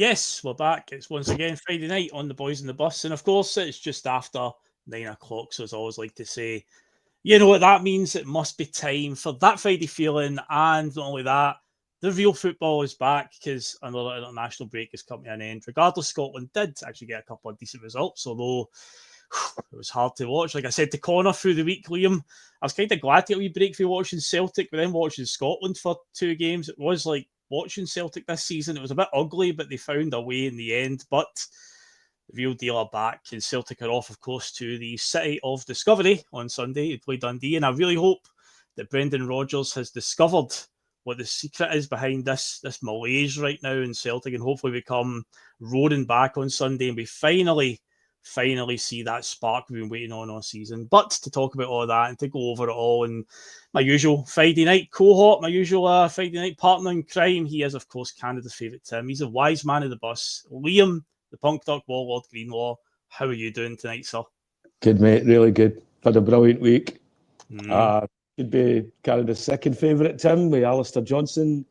Yes, we're back. It's once again Friday night on the Boys in the Bus. And of course, it's just after 9 o'clock. So as I always like to say, you know what that means? It must be time for that Friday feeling. And not only that, the real football is back because another international break is coming to an end. Regardless, Scotland did actually get a couple of decent results, although it was hard to watch. Like I said to Connor through the week, Liam, I was kind of glad to get a wee break for watching Celtic, but then watching Scotland for 2 games. It was like watching Celtic this season. It was a bit ugly, but they found a way in the end. But the real deal are back, and Celtic are off, of course, to the City of Discovery on Sunday to play Dundee. And I really hope that Brendan Rodgers has discovered what the secret is behind this malaise right now in Celtic, and hopefully we come roaring back on Sunday and we finally see that spark we've been waiting on all season. But to talk about all that and to go over it all, and my usual Friday night cohort, my usual Friday night partner in crime, he is, of course, Canada's favourite Tim. He's a wise man of the bus. Liam, the Punk Duck Warlord Greenlaw, how are you doing tonight, sir? Good, mate. Really good. Had a brilliant week. Could be Canada's second favourite, Tim, with Alistair Johnson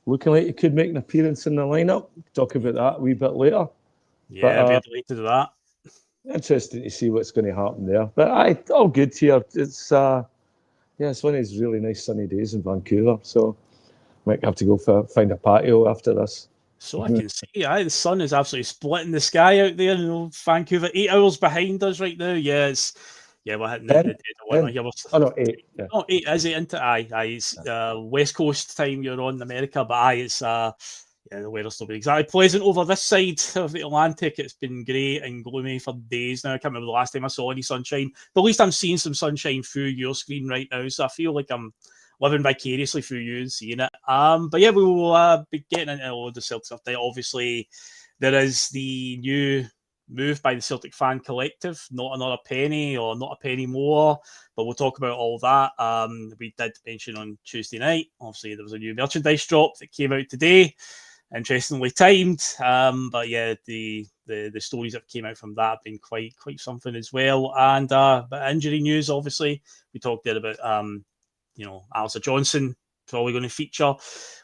looking like he could make an appearance in the lineup. Talk about that a wee bit later. Yeah, very related to that. Interesting to see what's going to happen there. But all good here. It's it's one of these really nice sunny days in Vancouver. So might have to go find a patio after this. So I can see, the sun is absolutely splitting the sky out there. You know, Vancouver, 8 hours behind us right now. Yes. Yeah, we're hitting the dead of winter here. Oh, no, 8. Yeah. Oh, 8, is it into it's West Coast time you're on in America, but it's the weather's still been exactly pleasant over this side of the Atlantic. It's been grey and gloomy for days now. I can't remember the last time I saw any sunshine, but at least I'm seeing some sunshine through your screen right now, so I feel like I'm living vicariously through you and seeing it. But yeah, we will be getting into all the Celtic stuff. Obviously, there is the new move by the Celtic fan collective, not another penny or not a penny more, but we'll talk about all that. We did mention on Tuesday night, obviously there was a new merchandise drop that came out today, interestingly timed, but yeah, the stories that came out from that have been quite something as well. And but injury news, obviously we talked there about Alistair Johnson probably going to feature.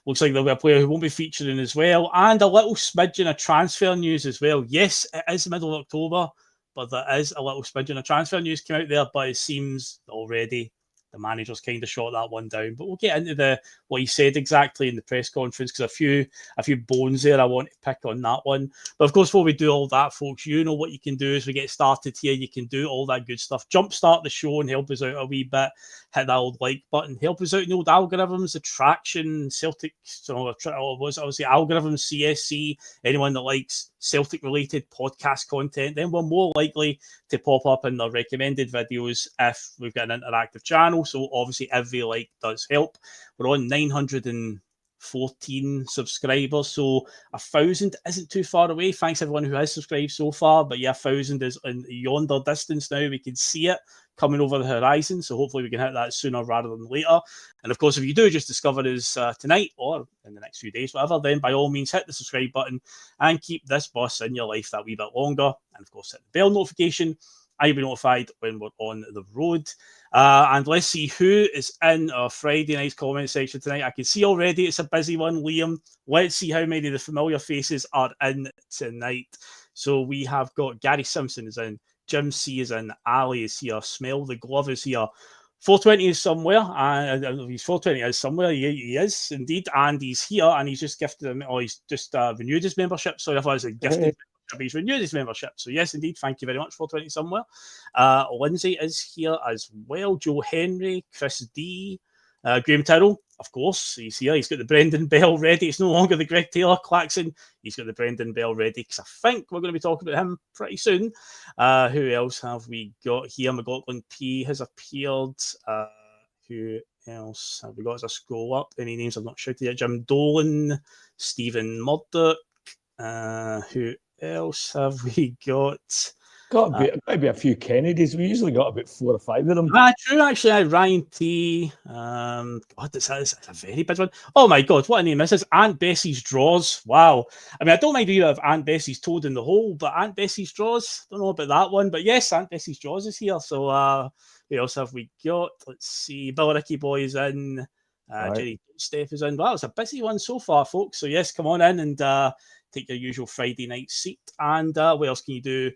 Looks like there'll be a player who won't be featuring as well, and a little smidgen of transfer news as well. Yes, it is the middle of October, but there is a little smidgen of transfer news came out there, but it seems already the manager's kind of shot that one down. But we'll get into what he said exactly in the press conference, because a few bones there I want to pick on that one. But of course, before we do all that, folks, you know what you can do as we get started here. You can do all that good stuff. Jumpstart the show and help us out a wee bit. Hit that old like button. Help us out in the old algorithms, the traction, Celtic, obviously algorithms, CSC, anyone that likes Celtic-related podcast content, then we're more likely to pop up in the recommended videos if we've got an interactive channel. So obviously every like does help. We're on 914 subscribers, so 1,000 isn't too far away. Thanks everyone who has subscribed so far, but yeah, 1,000 is in yonder distance now. We can see it coming over the horizon, so hopefully we can hit that sooner rather than later. And of course, if you do just discover us tonight or in the next few days, whatever, then by all means hit the subscribe button and keep this bus in your life that wee bit longer. And of course, hit the bell notification. I'll be notified when we're on the road. And let's see who is in our Friday night's comment section tonight. I can see already it's a busy one, Liam. Let's see how many of the familiar faces are in tonight. So we have got Gary Simpson is in, Jim C is in, Ali is here, Smell the Glove is here. 420 is somewhere, and he's 420 is somewhere. He is indeed, and he's here, and he's just gifted him, or he's just renewed his membership. So if I was a gifted, he's renewed his membership. So yes, indeed, thank you very much. 420 somewhere. Lindsay is here as well. Joe Henry, Chris D, Graham Tyrrell, of course, he's here. He's got the Brendan Bell ready. It's no longer the Greg Taylor klaxon. He's got the Brendan Bell ready, because I think we're going to be talking about him pretty soon. Who else have we got here? McLaughlin P has appeared. Who else have we got as I scroll up? Any names I've not shouted yet? Jim Dolan, Stephen Murdoch. Who else have we got? Got maybe a few Kennedys. We usually got about 4 or 5 of them. True, actually. Ryan T. God, that's a very big one. Oh my God, what a name this is. Aunt Bessie's Draws. Wow. I mean, I don't mind either of Aunt Bessie's Toad in the Hole, but Aunt Bessie's Draws, don't know about that one. But yes, Aunt Bessie's Draws is here. So who else have we got? Let's see. Billericay Boy is in. Jerry Steph is in. Well, it's a busy one so far, folks. So yes, come on in and take your usual Friday night seat. And what else can you do?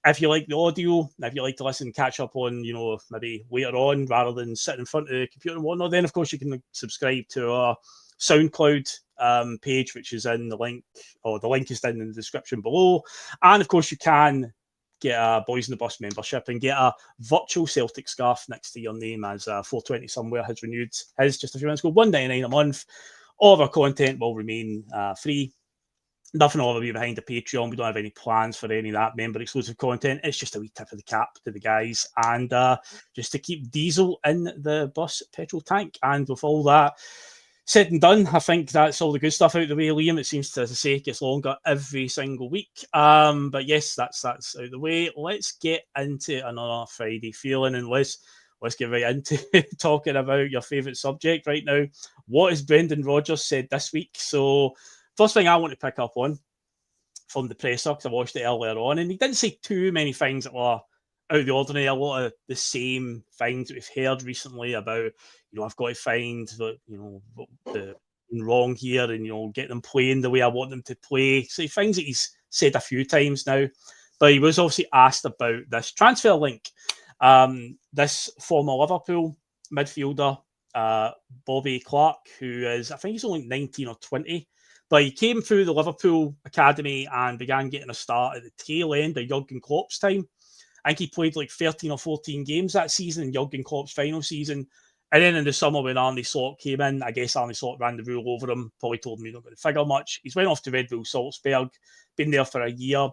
If you like the audio, if you like to listen, catch up on, maybe later on rather than sitting in front of the computer and whatnot, then of course you can subscribe to our SoundCloud page, which is in the link, or the link is down in the description below. And of course you can get a Boys in the Bus membership and get a virtual Celtic scarf next to your name, as 420 Somewhere has renewed his just a few minutes ago. $1.99 a month. All of our content will remain free. Nothing will ever be behind the Patreon. We don't have any plans for any of that member exclusive content. It's just a wee tip of the cap to the guys, and just to keep diesel in the bus petrol tank. And with all that said and done, I think that's all the good stuff out of the way, Liam. It seems to, as I say, gets longer every single week. But yes, that's out of the way. Let's get into another Friday feeling, and let's get right into talking about your favourite subject right now. What has Brendan Rodgers said this week? So first thing I want to pick up on from the presser, because I watched it earlier on, and he didn't say too many things that were out of the ordinary. A lot of the same things that we've heard recently about, I've got to find the wrong here and, get them playing the way I want them to play. So things that he's said a few times now. But he was obviously asked about this transfer link. This former Liverpool midfielder, Bobby Clark, who is, I think he's only 19 or 20, but he came through the Liverpool academy and began getting a start at the tail end of Jurgen Klopp's time. I think he played like 13 or 14 games that season in Jurgen Klopp's final season. And then in the summer when Arne Slot came in, I guess Arne Slot ran the rule over him, probably told him he's not going to figure much. He's went off to Red Bull Salzburg, been there for a year.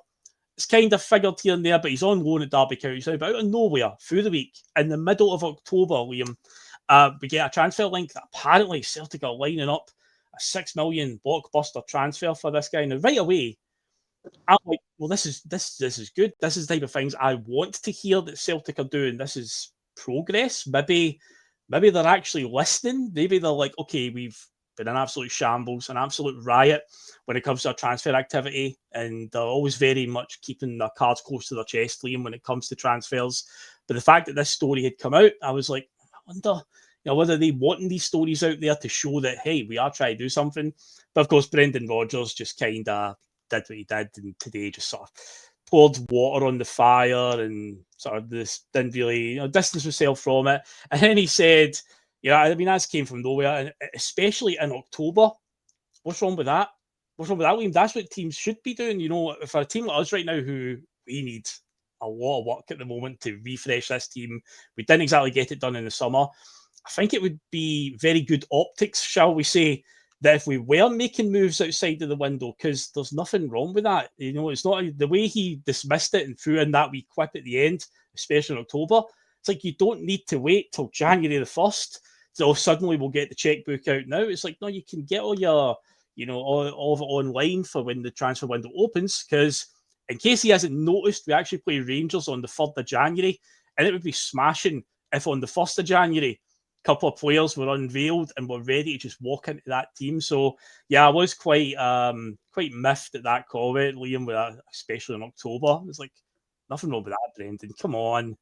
It's kind of figured here and there, but he's on loan at Derby County. So out of nowhere, through the week, in the middle of October, Liam, we get a transfer link that apparently Celtic are lining up a $6 million blockbuster transfer for this guy. Now, right away, I'm like, well, this is good. This is the type of things I want to hear that Celtic are doing. This is progress. Maybe they're actually listening. Maybe they're like, okay, we've been an absolute shambles, an absolute riot when it comes to our transfer activity, and they're always very much keeping their cards close to their chest, Liam, when it comes to transfers. But the fact that this story had come out, I was like, I wonder, whether they wanting these stories out there to show that, hey, we are trying to do something. But of course, Brendan Rodgers just kind of did what he did, and today just sort of poured water on the fire and sort of this didn't really distance himself from it. And then he said, that came from nowhere, and especially in October. What's wrong with that? Liam? That's what teams should be doing. For a team like us right now, who we need a lot of work at the moment to refresh this team, we didn't exactly get it done in the summer. I think it would be very good optics, shall we say, that if we were making moves outside of the window, because there's nothing wrong with that. It's not the way he dismissed it and threw in that wee quip at the end, especially in October. It's like you don't need to wait till January the 1st. So suddenly we'll get the checkbook out now. It's like, no, you can get all your, all of it online for when the transfer window opens, because in case he hasn't noticed, we actually play Rangers on the 3rd of January, and it would be smashing if on the 1st of January, couple of players were unveiled and were ready to just walk into that team. So yeah, I was quite miffed at that comment, Liam, with that, especially in October. It's like, nothing wrong with that, Brendan. Come on.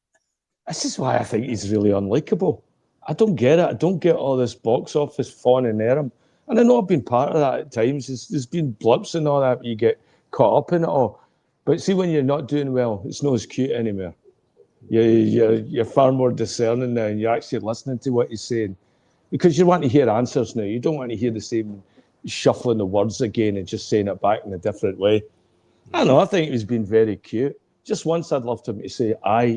This is why I think he's really unlikable. I don't get it. I don't get all this box office fawning at him. And I know I've been part of that at times. There's been blips and all that, but you get caught up in it all. But see, when you're not doing well, it's not as cute anymore. You're far more discerning now, and you're actually listening to what he's saying, because you want to hear answers now. You don't want to hear the same shuffling the words again and just saying it back in a different way. I don't know. I think he's been very cute. Just once, I'd love him to say,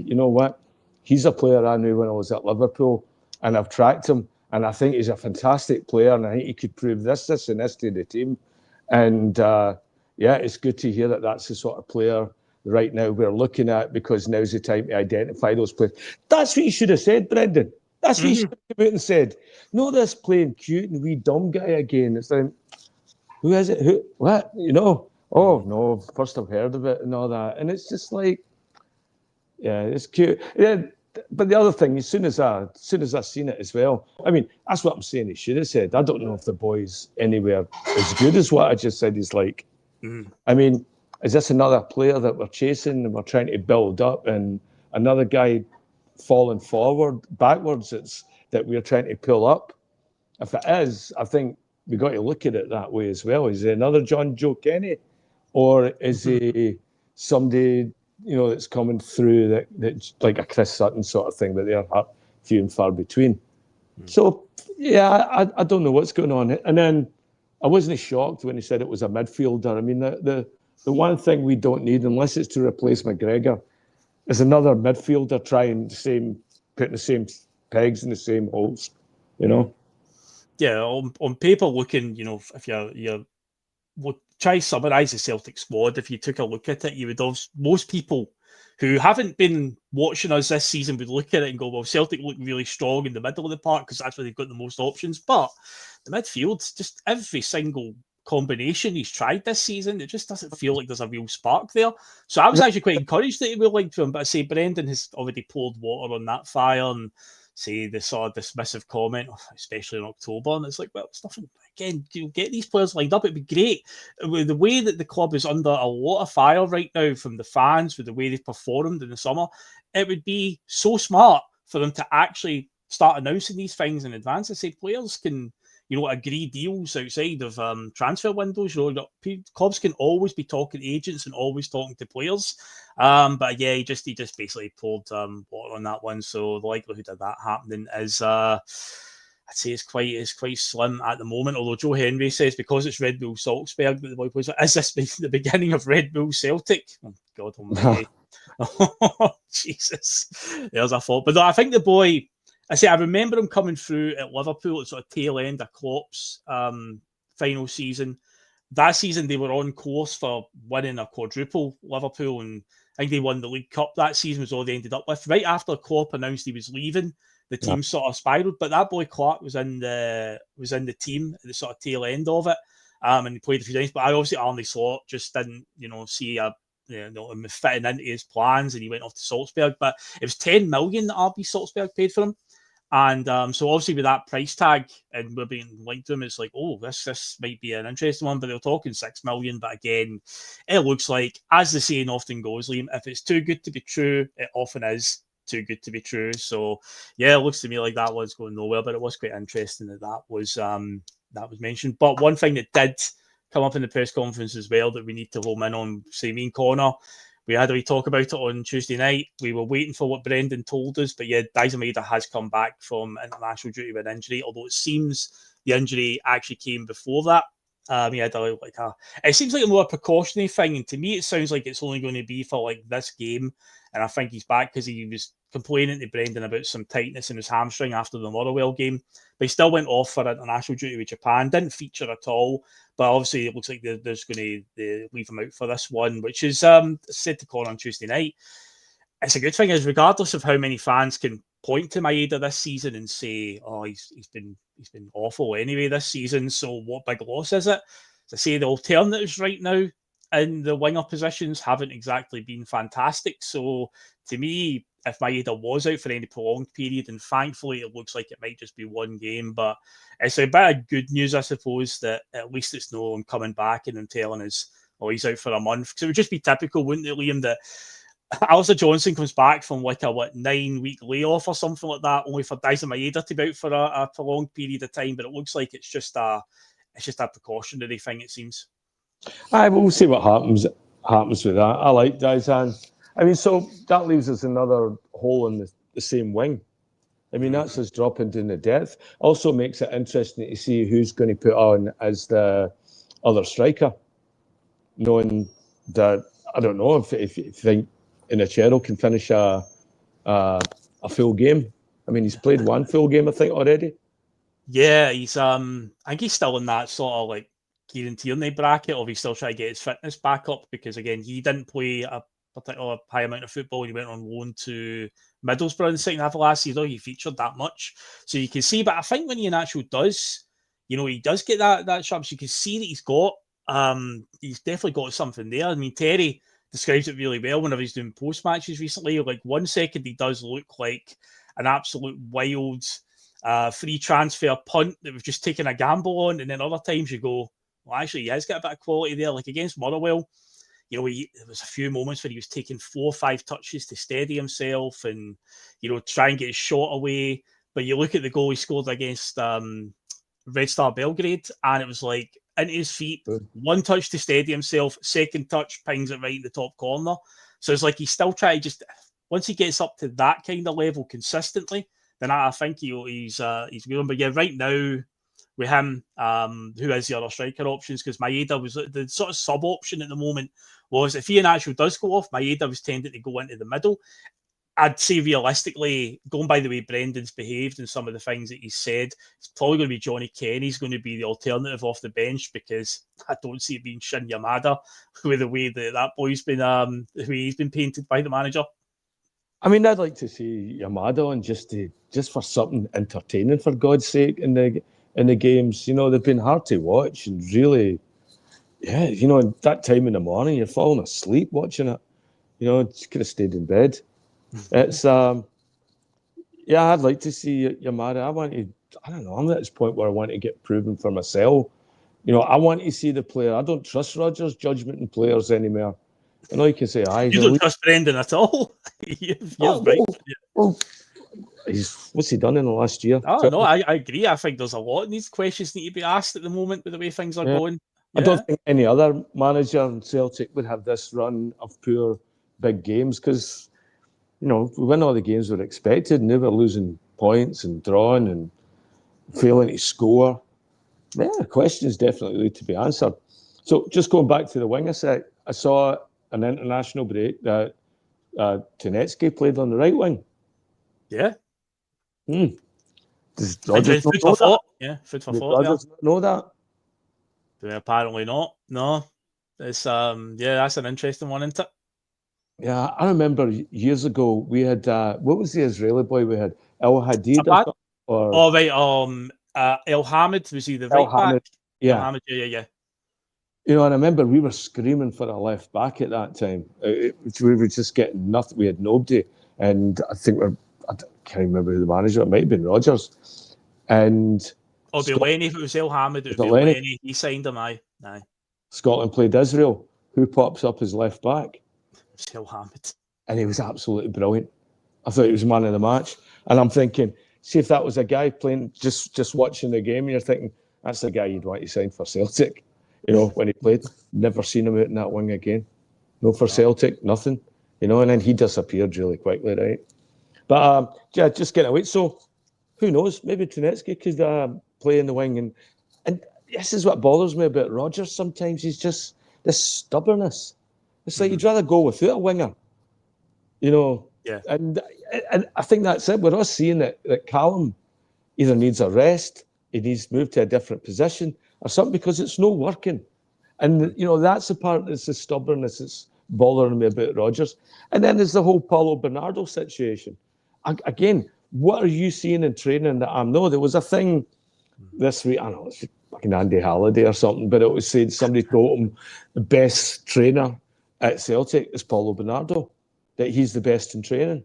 you know what? He's a player I knew when I was at Liverpool, and I've tracked him, and I think he's a fantastic player, and I think he could prove this, and this to the team. And it's good to hear that that's the sort of player right now we're looking at, because now's the time to identify those players. That's what you should have said, Brendan. That's what you should have come out and said. No, this playing cute and wee dumb guy again. It's like, who is it? Who? What? Oh no, first I've heard of it and all that. And it's just like, yeah, it's cute. Yeah, but the other thing, as soon as I seen it as well, I mean, that's what I'm saying he should have said. I don't know if the boy's anywhere as good as what I just said he's like. I mean, is this another player that we're chasing and we're trying to build up, and another guy falling backwards that we're trying to pull up? if it is, I think we got to look at it that way as well. Is he another John Joe Kenny, or is he somebody that's coming through that's like a Chris Sutton sort of thing, but they're few and far between. So yeah, I don't know what's going on. And then I wasn't shocked when he said it was a midfielder. I mean, the one thing we don't need, unless it's to replace McGregor, is another midfielder putting the same pegs in the same holes. Yeah, on paper, looking, if you're try summarise the Celtic squad. If you took a look at it, you would have most people who haven't been watching us this season would look at it and go, well, Celtic look really strong in the middle of the park because that's where they've got the most options. But the midfield, just every single combination he's tried this season, it just doesn't feel like there's a real spark there. So I was actually quite encouraged that he would like to him, but I say Brendan has already poured water on that fire and say the sort of dismissive comment, especially in October, and it's like, well, it's nothing. Again, get these players lined up. It'd be great. With the way that the club is under a lot of fire right now from the fans, with the way they've performed in the summer, it would be so smart for them to actually start announcing these things in advance. I say players can, agree deals outside of transfer windows. Clubs can always be talking to agents and always talking to players. But yeah, he just basically poured water on that one. So the likelihood of that happening is, I'd say, it's quite slim at the moment. Although Joe Henry says because it's Red Bull Salzburg that the boy plays, is this the beginning of Red Bull Celtic? Oh, God almighty. Oh, Jesus. There's a thought. But no, I think the boy, I remember him coming through at Liverpool at sort of tail end of Klopp's final season. That season, they were on course for winning a quadruple, Liverpool, and I think they won the League Cup that season was all they ended up with. Right after Klopp announced he was leaving, the team sort of spiraled. But that boy Clark was in the team at the sort of tail end of it, and he played a few times. But I obviously Arne Slot just didn't, see him fitting into his plans, and he went off to Salzburg. But it was 10 million that RB Salzburg paid for him. And so obviously with that price tag and we're being linked to him, it's like, oh, this might be an interesting one, but they're talking 6 million. But again, it looks like, as the saying often goes, Liam, if it's too good to be true, it often is too good to be true. So yeah, it looks to me like that was going nowhere, but it was quite interesting that was mentioned. But one thing that did come up in the press conference as well that we need to home in on, say me and Connor, we had a wee talk about it on Tuesday night. We were waiting for what Brendan told us, but yeah, Daizen Maeda has come back from international duty with an injury, although it seems the injury actually came before that. He had it seems like a more precautionary thing, and to me it sounds like it's only going to be for like this game, and I think he's back because he was complaining to Brendan about some tightness in his hamstring after the Motherwell game, but he still went off for international duty with Japan, didn't feature at all, but obviously it looks like they're going to leave him out for this one, which is said to Connor on Tuesday night. It's a good thing is regardless of how many fans can point to Maeda this season and say, oh, he's been awful anyway this season, so what big loss is it? As I say, the alternatives right now in the winger positions haven't exactly been fantastic. So to me, if Maeda was out for any prolonged period, and thankfully it looks like it might just be one game, but it's a bit of good news, I suppose, that at least it's no him coming back and them telling us, oh, he's out for a month. Because it would just be typical, wouldn't it, Liam, that Alistair Johnson comes back from like a 9-week layoff or something like that, only for Daizen Maeda to be out for a prolonged period of time. But it looks like it's just a precautionary thing, it seems. We'll see what happens with that. I like Daizen. I mean, so that leaves us another hole in the same wing. I mean, that's us dropping down the depth. Also makes it interesting to see who's going to put on as the other striker, knowing that I don't know if you think Inachero can finish a full game. I mean, he's played one full game, I think, already. Yeah, he's I think he's still in that sort of like Kieran Tierney bracket, or he's still trying to get his fitness back up, because again, he didn't play a particular high amount of football. He went on loan to Middlesbrough in the second half of last season. He featured that much, so you can see. But I think when Iheanacho does, he does get that sharp. So you can see that he's definitely got something there. I mean, Terry describes it really well whenever he's doing post matches recently. Like 1 second he does look like an absolute wild free transfer punt that we've just taken a gamble on, and then other times you go, well, actually he has got a bit of quality there. Like against Motherwell, there was a few moments where he was taking 4 or 5 touches to steady himself and try and get his shot away. But you look at the goal he scored against Red Star Belgrade, and it was like into his feet, one touch to steady himself, second touch pings it right in the top corner. So it's like he's still trying to just, once he gets up to that kind of level consistently, then I think he's good. But yeah, right now with him, who is the other striker options? Because Maeda was the sort of sub option at the moment. Was if Ian actually does go off, Maeda was tending to go into the middle. I'd say realistically, going by the way Brendan's behaved and some of the things that he's said, it's probably going to be Johnny Kenny's going to be the alternative off the bench, because I don't see it being Shin Yamada with the way that boy's been, the way he's been painted by the manager. I mean, I'd like to see Yamada on just for something entertaining, for God's sake, in the games. You know, they've been hard to watch, and really, yeah, you know, that time in the morning, you're falling asleep watching it. You know, just could have stayed in bed. It's yeah, I'd like to see Yamada. I don't know, I'm at this point where I want to get proven for myself. You know, I want to see the player. I don't trust Rodgers' judgment in players anymore. I know you can say, you don't trust Brendan at all. You're right. Well, what's he done in the last year? Oh, no, I agree. I think there's a lot of these questions need to be asked at the moment with the way things are going. Yeah. I don't think any other manager in Celtic would have this run of poor big games, because, you know, we win all the games we're expected, and they were losing points and drawing and failing to score. Yeah, questions definitely need to be answered. So just going back to the wing a sec, I saw an international break that Tynecastle played on the right wing. Yeah. Does Rodgers food for thought? Yeah, food for thought. Rodgers know that? Yeah, apparently not. No. It's yeah, that's an interesting one, isn't it? Yeah, I remember years ago we had what was the Israeli boy we had? El Hadid or right, El Hamid, was he the right back? Yeah. El Hamid, yeah. You know, and I remember we were screaming for a left back at that time. We were just getting nothing. We had nobody, and I think I can't remember who the manager. It might have been Rodgers, and be Lenny. If it was El Hamid, it would be Lenny. He signed him. Aye. Scotland played Israel. Who pops up as left back? It's El Hamid, and he was absolutely brilliant. I thought he was man of the match, and I'm thinking, see if that was a guy playing, just watching the game, and you're thinking that's the guy you'd want to sign for Celtic. You know, when he played, never seen him out in that wing again. No, for Celtic, nothing. You know, and then he disappeared really quickly, right? But yeah, just getting away. So who knows? Maybe Tynecastle could play in the wing, and this is what bothers me about Rodgers. Sometimes he's just this stubbornness. It's like you'd rather go without a winger, you know. Yeah. And I think that's it. We're all seeing that Callum either needs a rest, he needs to move to a different position, or something, because it's not working. And, you know, that's the part that's the stubbornness that's bothering me about Rodgers. And then there's the whole Paulo Bernardo situation. Again, what are you seeing in training that I'm no? There was a thing this week, I don't know, it's like an Andy Halliday or something, but it was said somebody told him the best trainer at Celtic is Paulo Bernardo, that he's the best in training.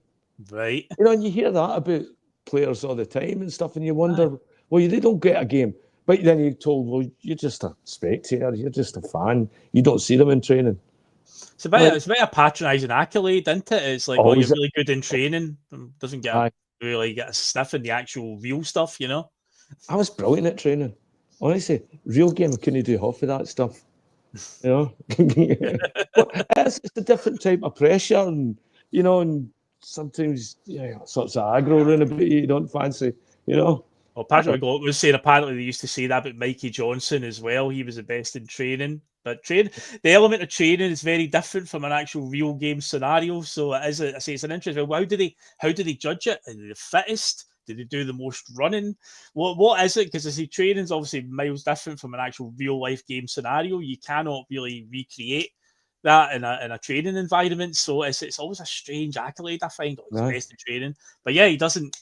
Right. You know, and you hear that about players all the time and stuff, and you wonder, well, they don't get a game. But then you're told, well, you're just a spectator, you're just a fan. You don't see them in training. It's a bit a patronising accolade, isn't it? It's like, you're really good in training, doesn't really get a sniff in the actual real stuff, you know? I was brilliant at training. Honestly, real game, I couldn't do half of that stuff. You know, it's a different type of pressure, and you know, and sometimes sorts of aggro around about you don't fancy, you know. Well, Patrick McGlothan was saying apparently they used to say that about Mikey Johnson as well. He was the best in training, but the element of training is very different from an actual real game scenario. So I say it's an interesting. Well, how do they judge it? Are they the fittest? Did they do the most running? What is it? Because I see training's obviously miles different from an actual real life game scenario. You cannot really recreate that in a training environment. So it's always a strange accolade, I find. He's best in training. But yeah, he doesn't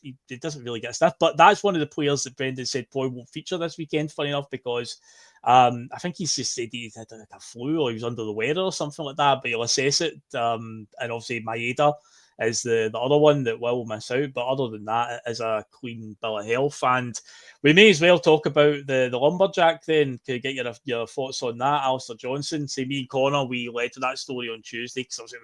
really get stuff. But that's one of the players that Brendan said probably won't feature this weekend, funny enough, because I think he's just said he had a flu or he was under the weather or something like that, but he'll assess it. And obviously Maeda is the other one that will miss out. But other than that, it is a clean bill of health. And we may as well talk about the Lumberjack then. Can get your thoughts on that, Alistair Johnson? Say me and Connor, we led to that story on Tuesday because it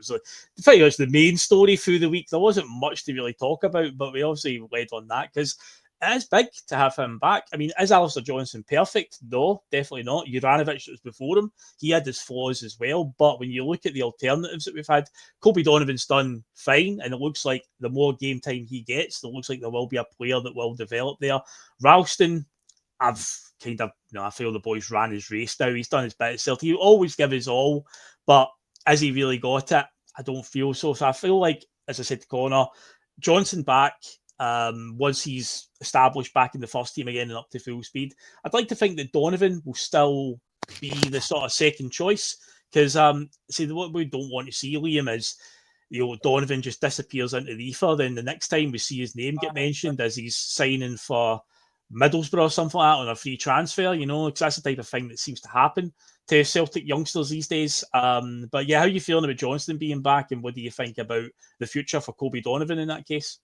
was the main story through the week. There wasn't much to really talk about, but we obviously led on that because it is big to have him back. I mean, is Alistair Johnson perfect? No, definitely not. Juranovic was before him. He had his flaws as well. But when you look at the alternatives that we've had, Kobe Donovan's done fine. And it looks like the more game time he gets, it looks like there will be a player that will develop there. Ralston, I've kind of, I feel the boys ran his race now. He's done his bit at Celtic. He always give his all. But has he really got it? I don't feel so. So I feel like, as I said to Connor, Johnson back, once he's established back in the first team again and up to full speed. I'd like to think that Donovan will still be the sort of second choice, because what we don't want to see, Liam, is Donovan just disappears into the ether. Then the next time we see his name get mentioned as he's signing for Middlesbrough or something like that on a free transfer, because that's the type of thing that seems to happen to Celtic youngsters these days. But yeah, how are you feeling about Johnston being back, and what do you think about the future for Kobe Donovan in that case?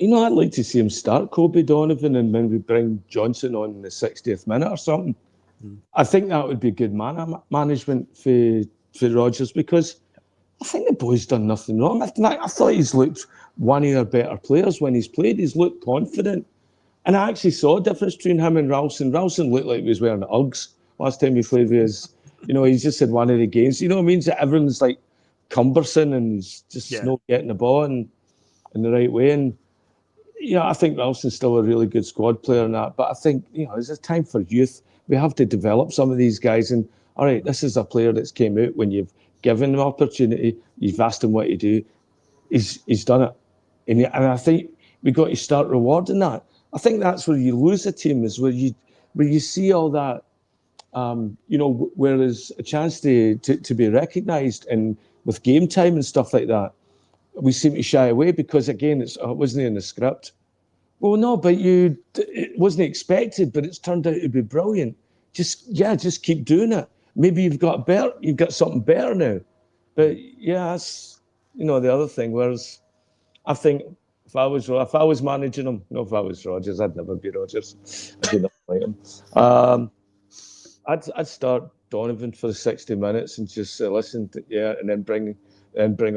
I'd like to see him start Kobe Donovan, and then we bring Johnson on in the 60th minute or something. I think that would be good management for Rodgers, because I think the boy's done nothing wrong. I thought he's looked one of their better players when he's played. He's looked confident. And I actually saw a difference between him and Ralston. Ralston looked like he was wearing Uggs last time he played with us. He's just had one of the games. It means that everyone's like cumbersome and he's just not getting the ball in the right way. And, I think Ralston's still a really good squad player and that. But I think, it's a time for youth. We have to develop some of these guys. And, all right, this is a player that's came out when you've given him opportunity. You've asked him what to do. He's done it. And I think we've got to start rewarding that. I think that's where you lose a team, is where you see all that, where there's a chance to be recognised, and with game time and stuff like that, we seem to shy away because, again, it wasn't in the script. Well, no, but it wasn't expected, but it's turned out to be brilliant. Just keep doing it. Maybe you've got something better now. But that's the other thing. Whereas I think, if I was managing him, if I was Rodgers, I'd never be Rodgers. I do not like him. I'd start Donovan for the 60 minutes and just listen to, and then bring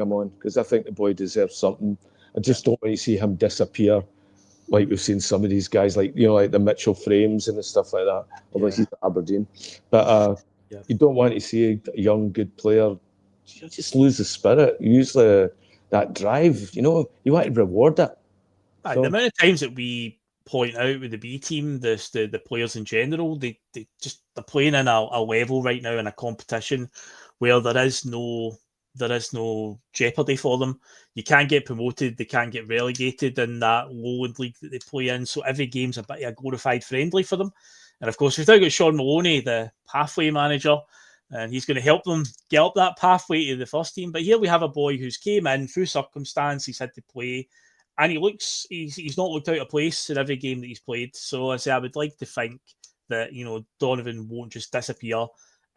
him on, because I think the boy deserves something. I just don't want to see him disappear, like we've seen some of these guys, like like the Mitchell Frames and stuff like that. Although he's at Aberdeen, but you don't want to see a young good player just lose the spirit. Usually that drive, you want to reward it. The amount of times that we point out with the B team, the players in general, they're playing in a level right now in a competition where there is no jeopardy for them. You can't get promoted, they can't get relegated in that lowland league that they play in. So every game's a bit of a glorified friendly for them. And of course, we've now got Sean Maloney, the pathway manager, and he's going to help them get up that pathway to the first team. But here we have a boy who's came in through circumstance, he's had to play, and he's not looked out of place in every game that he's played. So I would like to think that, Donovan won't just disappear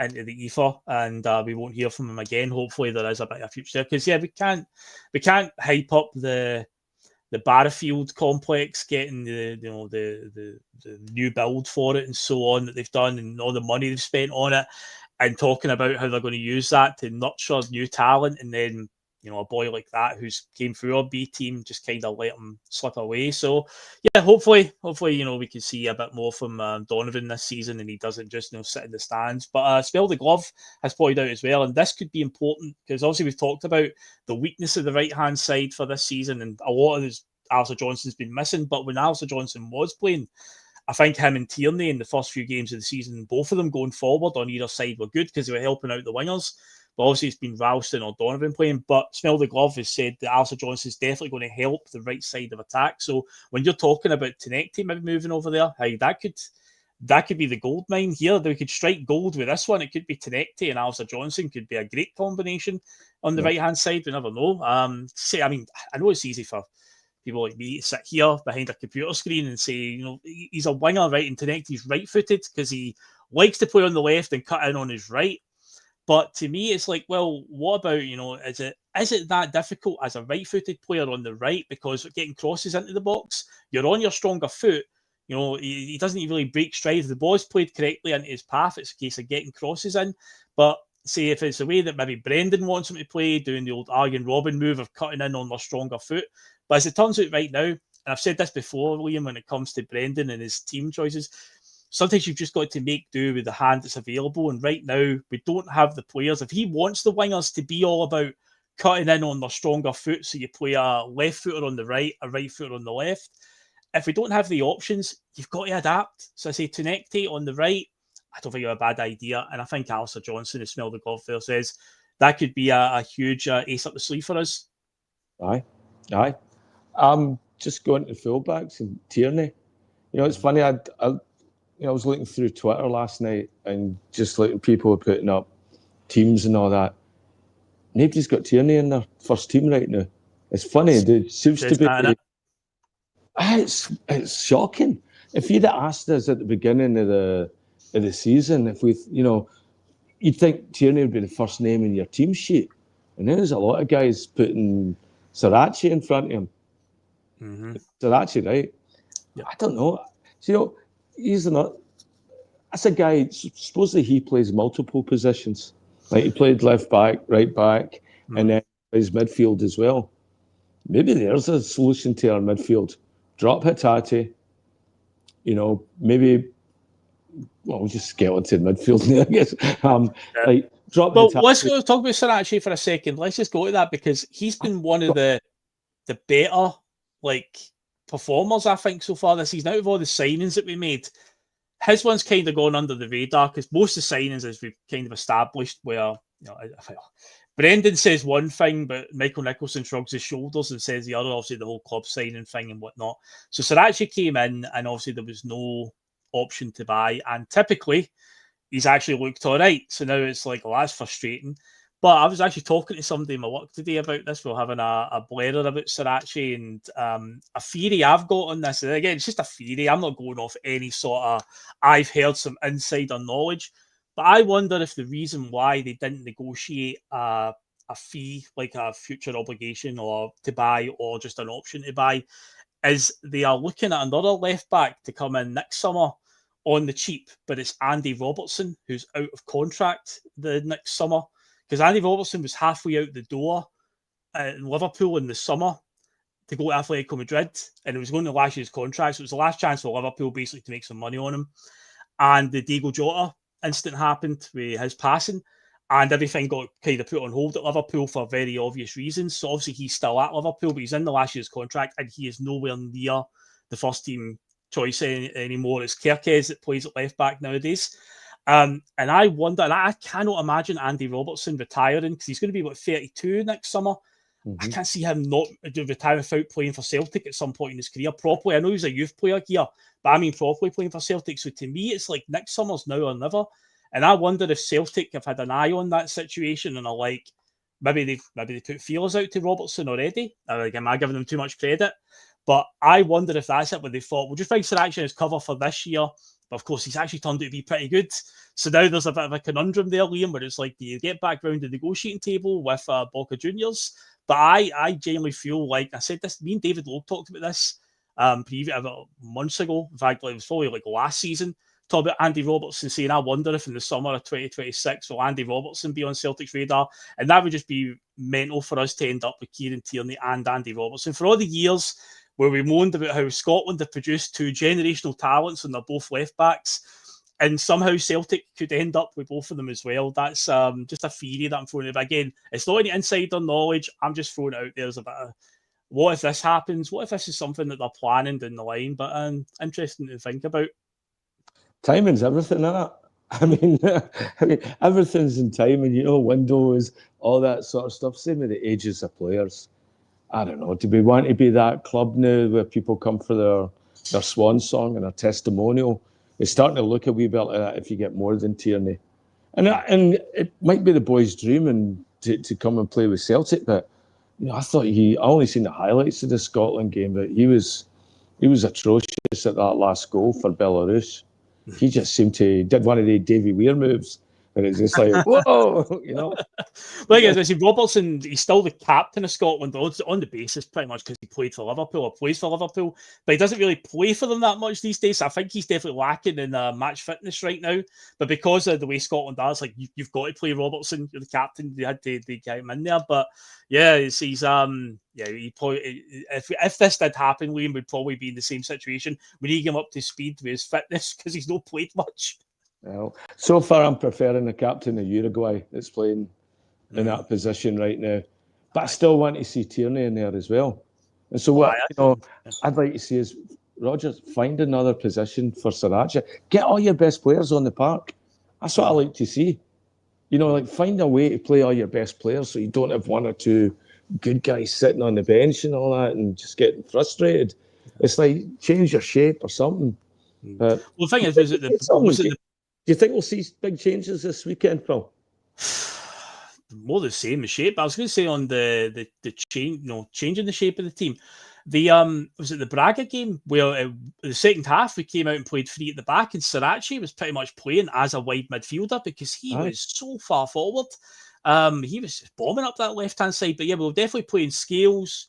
into the ether, and we won't hear from him again. Hopefully there is a bit of future, because we can't hype up the Barrafield complex, getting the new build for it and so on that they've done, and all the money they've spent on it, and talking about how they're going to use that to nurture new talent, and then a boy like that who's came through our B team just kind of let him slip away. So yeah, hopefully we can see a bit more from Donovan this season, and he doesn't just sit in the stands. But Spell the Glove has pointed out as well, and this could be important, because obviously we've talked about the weakness of the right hand side for this season, and a lot of this Alistair Johnson's been missing. But when Alistair Johnson was playing, I think him and Tierney in the first few games of the season, both of them going forward on either side, were good because they were helping out the wingers. But obviously it's been Ralston or Donovan playing. But Smell the Glove has said that Alistair Johnson's definitely going to help the right side of attack. So when you're talking about Tynecastle maybe moving over there, hey, that could be the gold mine here. They could strike gold with this one. It could be Tynecastle and Alistair Johnson could be a great combination on the right hand side. We never know. I know it's easy for people like me to sit here behind a computer screen and say, he's a winger, right? And Tynecastle's right-footed because he likes to play on the left and cut in on his right. But to me, it's like, well, what about, is it that difficult as a right-footed player on the right? Because getting crosses into the box, you're on your stronger foot. He doesn't really break stride. If the ball's played correctly into his path, it's a case of getting crosses in. But say if it's the way that maybe Brendan wants him to play, doing the old Arjen Robben move of cutting in on their stronger foot. But as it turns out right now, I've said this before, Liam, when it comes to Brendan and his team choices, sometimes you've just got to make do with the hand that's available. And right now, we don't have the players. If he wants the wingers to be all about cutting in on their stronger foot, so you play a left footer on the right, a right footer on the left. If we don't have the options, you've got to adapt. So I say Tynecastle on the right, I don't think it's a bad idea. And I think Alistair Johnson, who smelled the golf there, says that could be a huge ace up the sleeve for us. Aye. Just going to fullbacks and Tierney. It's funny. I was looking through Twitter last night and just looking, people were putting up teams and all that. Nobody's got Tierney in their first team right now. It's funny. There seems to be. It's shocking. If you'd have asked us at the beginning of the season, if we, you'd think Tierney would be the first name in your team sheet, and there's a lot of guys putting Sarachi in front of him. Mm-hmm. Sarachi, right? Yeah. I don't know. He's not. That's a guy. Supposedly he plays multiple positions. Like he played left back, right back, and then plays midfield as well. Maybe there's a solution to our midfield. Drop Hatate. Maybe. Well, just skeleton midfield, I guess. Drop. Well, let's go talk about Sarachi for a second. Let's just go to that because he's been one of the better performers, I think, so far this season. Out of all the signings that we made, his one's kind of gone under the radar because most of the signings, as we've kind of established, where I think Brendan says one thing, but Michael Nicholson shrugs his shoulders and says the other. Obviously, the whole club signing thing and whatnot. So Sarachi came in, and obviously there was no option to buy, and typically he's actually looked all right. So now it's like, well, that's frustrating. But I was actually talking to somebody in my work today about this. We're having a blather about Sarachi, and a theory I've got on this. And again, it's just a theory. I'm not going off any sort of, I've heard some insider knowledge. But I wonder if the reason why they didn't negotiate a fee, like a future obligation or to buy, or just an option to buy, is they are looking at another left back to come in next summer on the cheap. But it's Andy Robertson, who's out of contract the next summer. Because Andy Robertson was halfway out the door in Liverpool in the summer to go to Atletico Madrid, and it was going to last year's contract. So it was the last chance for Liverpool basically to make some money on him. And the Diego Jota incident happened with his passing, and everything got kind of put on hold at Liverpool for very obvious reasons. So obviously he's still at Liverpool, but he's in the last year's contract, and he is nowhere near the first team choice anymore. It's Kerkez that plays at left back nowadays. And I wonder, and I cannot imagine Andy Robertson retiring because he's going to be about 32 next summer. Mm-hmm. I can't see him not retiring without playing for Celtic at some point in his career properly. I know he's a youth player here, but I mean properly playing for Celtic. So to me, it's like next summer's now or never. And I wonder if Celtic have had an eye on that situation and are like, maybe they put feelers out to Robertson already. Am I giving them too much credit? But I wonder if that's it, when they thought, we'll just bring Sarachi as cover for this year. But of course, he's actually turned out to be pretty good. So now there's a bit of a conundrum there, Liam, where it's like, do you get back round the negotiating table with Boca Juniors? But I genuinely feel like, I said this, me and David Lowe talked about this about months ago. In fact, it was probably like last season. Talk about Andy Robertson saying, I wonder if in the summer of 2026 will Andy Robertson be on Celtic's radar? And that would just be mental for us to end up with Kieran Tierney and Andy Robertson. For all the years where we moaned about how Scotland have produced two generational talents and they're both left backs, and somehow Celtic could end up with both of them as well. That's just a theory that I'm throwing out. But again, it's not any insider knowledge. I'm just throwing it out there as a bit of, what if this happens? What if this is something that they're planning down the line? But interesting to think about. Timing's everything, isn't it? I mean, everything's in timing, windows, all that sort of stuff. Same with the ages of players. I don't know. Do we want to be that club now where people come for their swan song and a testimonial? It's starting to look a wee bit like that if you get more than Tierney. And it might be the boys' dream and to come and play with Celtic, but I thought I only seen the highlights of the Scotland game, but he was atrocious at that last goal for Belarus. He just seemed to did one of the Davy Weir moves, And it's just like, whoa, Like I said, Robertson, he's still the captain of Scotland on the basis pretty much because he played for Liverpool or plays for Liverpool, but he doesn't really play for them that much these days. So I think he's definitely lacking in match fitness right now. But because of the way Scotland does, like you've got to play Robertson. You're the captain. They had to get him in there. But yeah, he probably, if this did happen, Liam would probably be in the same situation. We need him up to speed with his fitness because he's not played much. Well, so far I'm preferring the captain of Uruguay that's playing in that position right now. But I still want to see Tierney in there as well. And so I'd like to see is Rogers find another position for Sriracha. Get all your best players on the park. That's what I like to see. Find a way to play all your best players so you don't have one or two good guys sitting on the bench and all that and just getting frustrated. It's like change your shape or something. But the thing is, do you think we'll see big changes this weekend, Phil? More the same shape. I was going to say on the change, changing the shape of the team. Was it the Braga game where the second half we came out and played three at the back, and Sriracha was pretty much playing as a wide midfielder because he was so far forward. He was just bombing up that left hand side. But yeah, we were definitely playing Scales,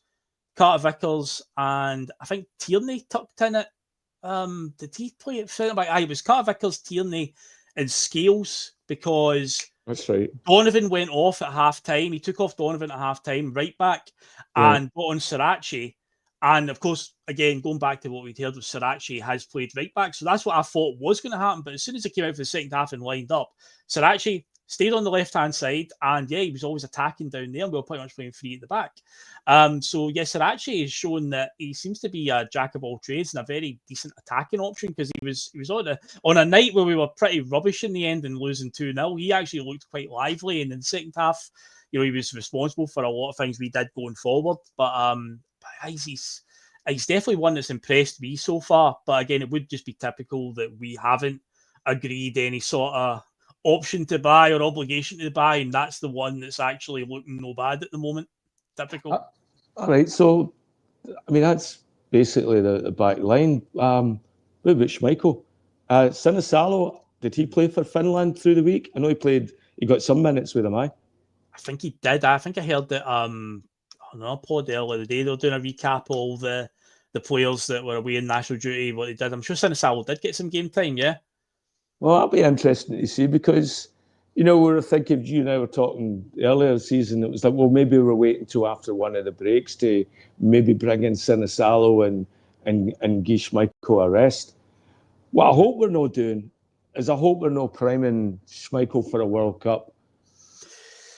Carter Vickers, and I think Tierney tucked in it. Did he play it centre back? It was Carter Vickers, Tierney, and Scales because that's right. Donovan went off at half time. He took off Donovan at half time, right back, and put on Sriracha. And of course, again, going back to what we'd heard of Sriracha has played right back. So that's what I thought was going to happen. But as soon as it came out for the second half and lined up, Sriracha stayed on the left-hand side, and he was always attacking down there. We were pretty much playing three at the back. Sriracha is showing that he seems to be a jack of all trades and a very decent attacking option because he was on a night where we were pretty rubbish in the end and losing 2-0. He actually looked quite lively, and in the second half, he was responsible for a lot of things we did going forward. But he's definitely one that's impressed me so far. But again, it would just be typical that we haven't agreed any sort of option to buy or obligation to buy, and that's the one that's actually looking no bad at the moment. Typical. All right, so I mean that's basically the back line. What about Schmeichel? Sinisalo, did he play for Finland through the week? I know he got some minutes with him, I think he did. I think I heard that on a pod earlier today they were doing a recap of all the players that were away in national duty, what they did. I'm sure Sinisalo did get some game time, yeah. Well, that'll be interesting to see because, we were thinking, you and I were talking earlier this season, it was like, well, maybe we're waiting until after one of the breaks to maybe bring in Sinisalo and give Schmeichel a rest. What I hope we're not doing is I hope we're not priming Schmeichel for a World Cup.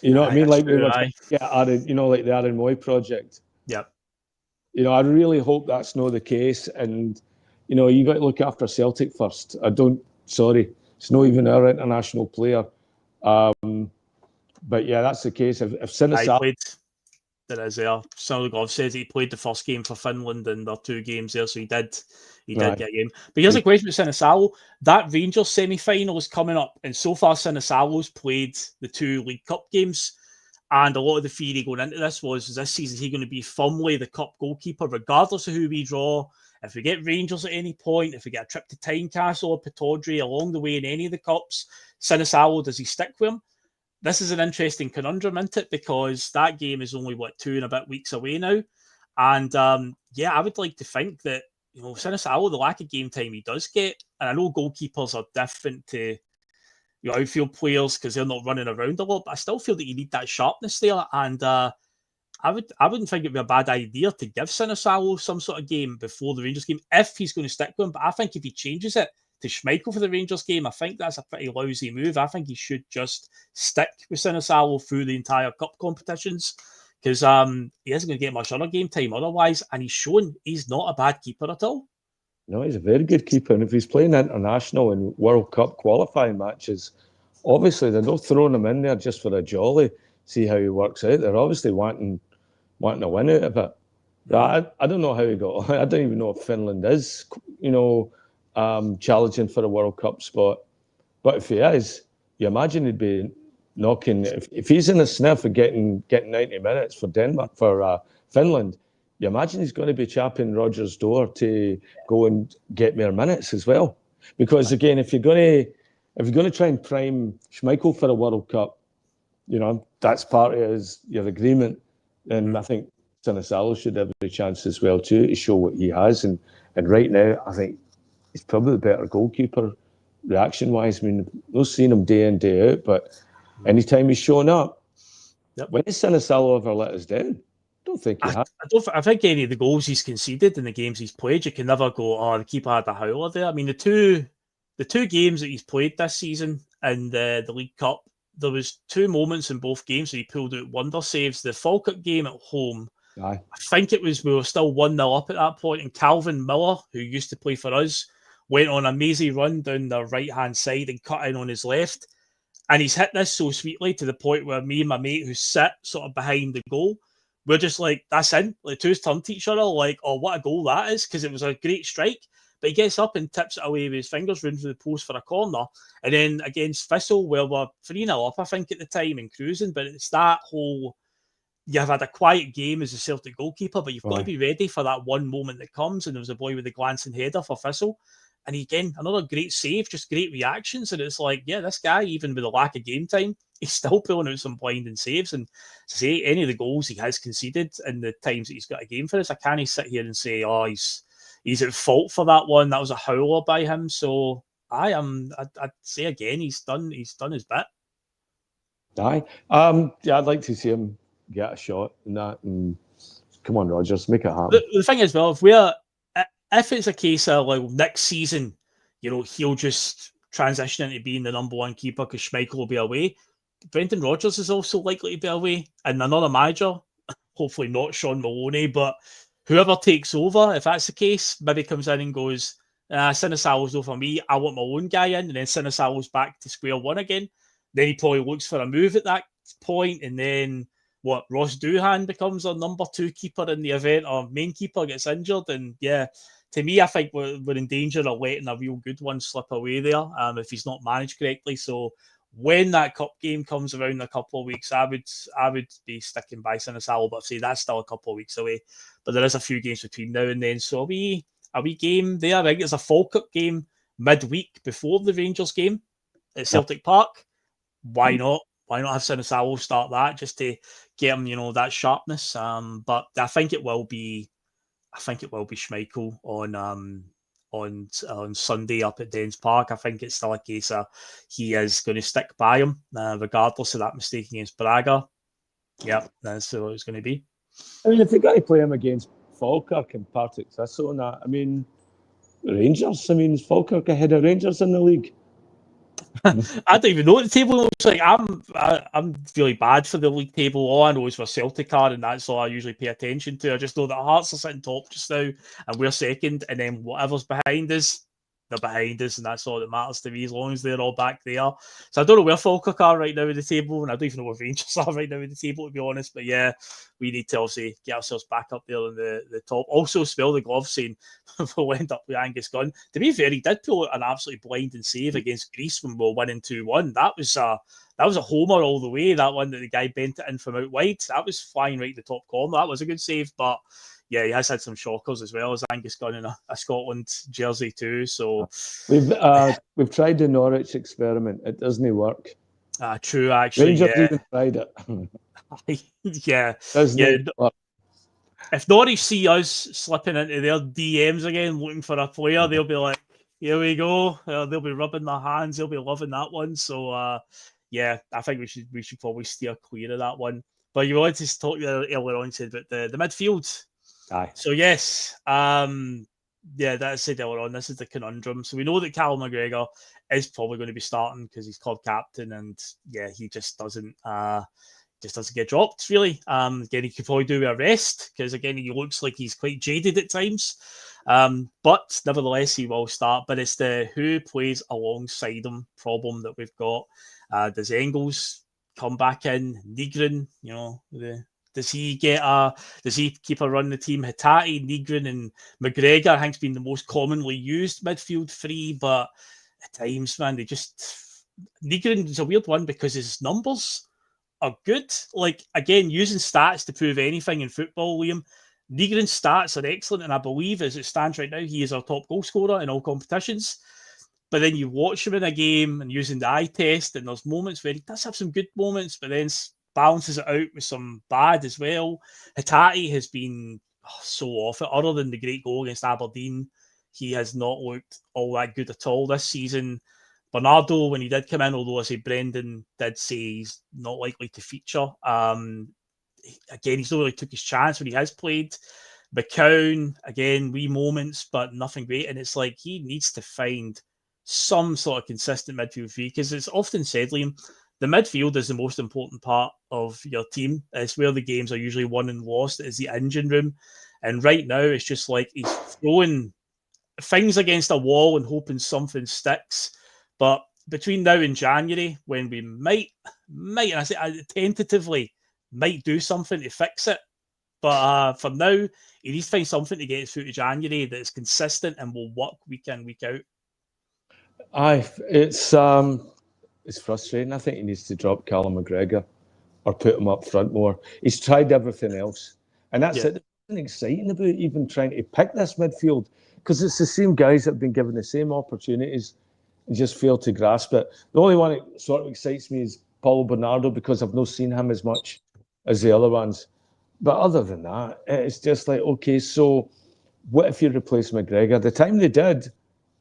You know what I mean? Like we were trying to get added, like the Aaron Moy project. Yep. I really hope that's not the case. And, you got to look after Celtic first. Sorry, it's not even our international player. But yeah, that's the case. If Sinisalo played, there is there. Sonogov says he played the first game for Finland and there are 2 games there, so he did get a game. But here's a question with Sinisalo. That Rangers semi-final is coming up, and so far Sinisalo's played the 2 League Cup games. And a lot of the theory going into this was this season he's going to be firmly the cup goalkeeper, regardless of who we draw. If we get Rangers at any point, if we get a trip to Tynecastle or Pittodrie along the way in any of the cups, Sinisalo, does he stick with him? This is an interesting conundrum, isn't it? Because that game is only, 2 and a bit weeks away now. And I would like to think that, Sinisalo, the lack of game time he does get, and I know goalkeepers are different to outfield players because they're not running around a lot, but I still feel that you need that sharpness there. And I wouldn't think it'd be a bad idea to give Sinisalo some sort of game before the Rangers game if he's going to stick with him. But I think if he changes it to Schmeichel for the Rangers game, I think that's a pretty lousy move. I think he should just stick with Sinisalo through the entire cup competitions because he isn't going to get much other game time otherwise, and he's shown he's not a bad keeper at all. No, he's a very good keeper, and if he's playing international and World Cup qualifying matches, obviously they're not throwing him in there just for a jolly, see how he works out. They're obviously wanting a win out of it. I don't know how he got. I don't even know if Finland is, challenging for a World Cup spot. But if he is, you imagine he'd be knocking. If he's in the sniff of getting 90 minutes for Finland, you imagine he's going to be chapping Rogers' door to go and get more minutes as well. Because again, if you're going to if you're going to try and prime Schmeichel for a World Cup, that's part of your agreement. And I think Tynecastle should have a chance as well too to show what he has. And right now, I think he's probably the better goalkeeper reaction-wise. I mean, I've not seen him day in, day out, but anytime he's shown up, when has Tynecastle ever let us down? I don't think he has. I think any of the goals he's conceded in the games he's played, you can never go, oh, the keeper had a howler there. I mean, the two games that he's played this season in the League Cup, there was 2 moments in both games that he pulled out wonder saves. The Falkirk game at home, I think we were still 1-0 up at that point, and Calvin Miller, who used to play for us, went on a mazy run down the right-hand side and cut in on his left. And he's hit this so sweetly to the point where me and my mate who sit sort of behind the goal, we're just like, that's in. Like, two's turned to each other, like, oh, what a goal that is, because it was a great strike. But he gets up and tips it away with his fingers round to the post for a corner. And then against Thistle, where we're 3-0 up, I think, at the time and cruising. But it's that whole, you've had a quiet game as a Celtic goalkeeper, but you've got to be ready for that one moment that comes. And there was a boy with a glancing header for Thistle. And again, another great save, just great reactions. And it's like, yeah, this guy, even with a lack of game time, he's still pulling out some blinding saves. And to say any of the goals he has conceded in the times that he's got a game for us, I can't sit here and say, oh, he's at fault for that one. That was a howler by him. So I'd say again, he's done his bit. Aye. I'd like to see him get a shot in that. And come on, Rodgers, make it happen. The thing is, well, if it's a case of like next season, he'll just transition into being the number 1 keeper because Schmeichel will be away. Brendan Rodgers is also likely to be away, and another manager, hopefully not Sean Maloney, but whoever takes over, if that's the case, maybe comes in and goes, Tynecastle's over me, I want my own guy in, and then Tynecastle's back to square one again. Then he probably looks for a move at that point, and then Ross Doohan becomes our number 2 keeper in the event, or main keeper gets injured, and yeah, to me, I think we're in danger of letting a real good one slip away there if he's not managed correctly. So when that cup game comes around in a couple of weeks, I would be sticking by Tynecastle, but say that's still a couple of weeks away. But there is a few games between now and then, so are we game there? I think there's a Falkirk game midweek before the Rangers game at Celtic Park. Why not? Why not have Tynecastle start that just to get him, that sharpness? But I think it will be Schmeichel on Sunday up at Dens Park. I think it's still a case of he is going to stick by him, regardless of that mistake against Braga. Yeah, that's what it's going to be. I mean, if they're going to play him against Falkirk and Partick Thistle and that, I mean, Rangers. I mean, is Falkirk ahead of Rangers in the league? I don't even know what the table looks like. I'm really bad for the league table. All I know is where Celtic are, and that's all I usually pay attention to. I just know that Hearts are sitting top just now, and we're second, and then whatever's behind us, they're behind us, and that's all that matters to me, as long as they're all back there. So I don't know where Falkirk are right now in the table, and I don't even know where Rangers are right now in the table, to be honest. But yeah, we need to obviously get ourselves back up there in the top. Also, Spell the Glove saying we'll end up with Angus Gunn. To be fair, he did pull an absolutely blinding save against Greece when we were winning 2-1. That was a homer all the way, that one that the guy bent it in from out wide. That was flying right in the top corner. That was a good save, but yeah, he has had some shockers as well as Angus Gunn in a Scotland jersey too. So we've tried the Norwich experiment. It doesn't work. True, actually. Rangers even tried it. Yeah. Doesn't work. If Norwich see us slipping into their DMs again looking for a player, they'll be like, here we go. They'll be rubbing their hands. They'll be loving that one. So yeah, I think we should probably steer clear of that one. But you wanted to talk earlier on, said about the midfield. Aye. So yes, yeah, that I said earlier on, this is the conundrum. So we know that Callum McGregor is probably going to be starting because he's called captain, and yeah, he just doesn't get dropped really. Again, he could probably do a rest because again, he looks like he's quite jaded at times. But nevertheless, he will start. But it's the who plays alongside him problem that we've got. Does Engels come back in? Nygren, does he keep a run the team? Hatate, Nygren, and McGregor, I think, has been the most commonly used midfield three, but at times, man, Nygren is a weird one because his numbers are good. Like, again, using stats to prove anything in football, Liam, Nygren's stats are excellent, and I believe, as it stands right now, he is our top goal scorer in all competitions. But then you watch him in a game and using the eye test, and there's moments where he does have some good moments, but then balances it out with some bad as well. Hatate has been so off it. Other than the great goal against Aberdeen, he has not looked all that good at all this season. Bernardo, when he did come in, although I say Brendan did say he's not likely to feature. Again, he's not really took his chance when he has played. McCown, again, wee moments, but nothing great. And it's like he needs to find some sort of consistent midfield three, because it's often said, Liam, the midfield is the most important part of your team. It's where the games are usually won and lost. It is the engine room. And right now, it's just like he's throwing things against a wall and hoping something sticks. But between now and January, when we might, and I say tentatively, might do something to fix it. But for now, he needs to find something to get us through to January that is consistent and will work week in, week out. It's frustrating. I think he needs to drop Callum McGregor or put him up front more. He's tried everything else. And that's it. There's nothing exciting about even trying to pick this midfield, because it's the same guys that have been given the same opportunities and just fail to grasp it. The only one that sort of excites me is Paulo Bernardo, because I've not seen him as much as the other ones. But other than that, it's just like, okay, so what if you replace McGregor? The time they did,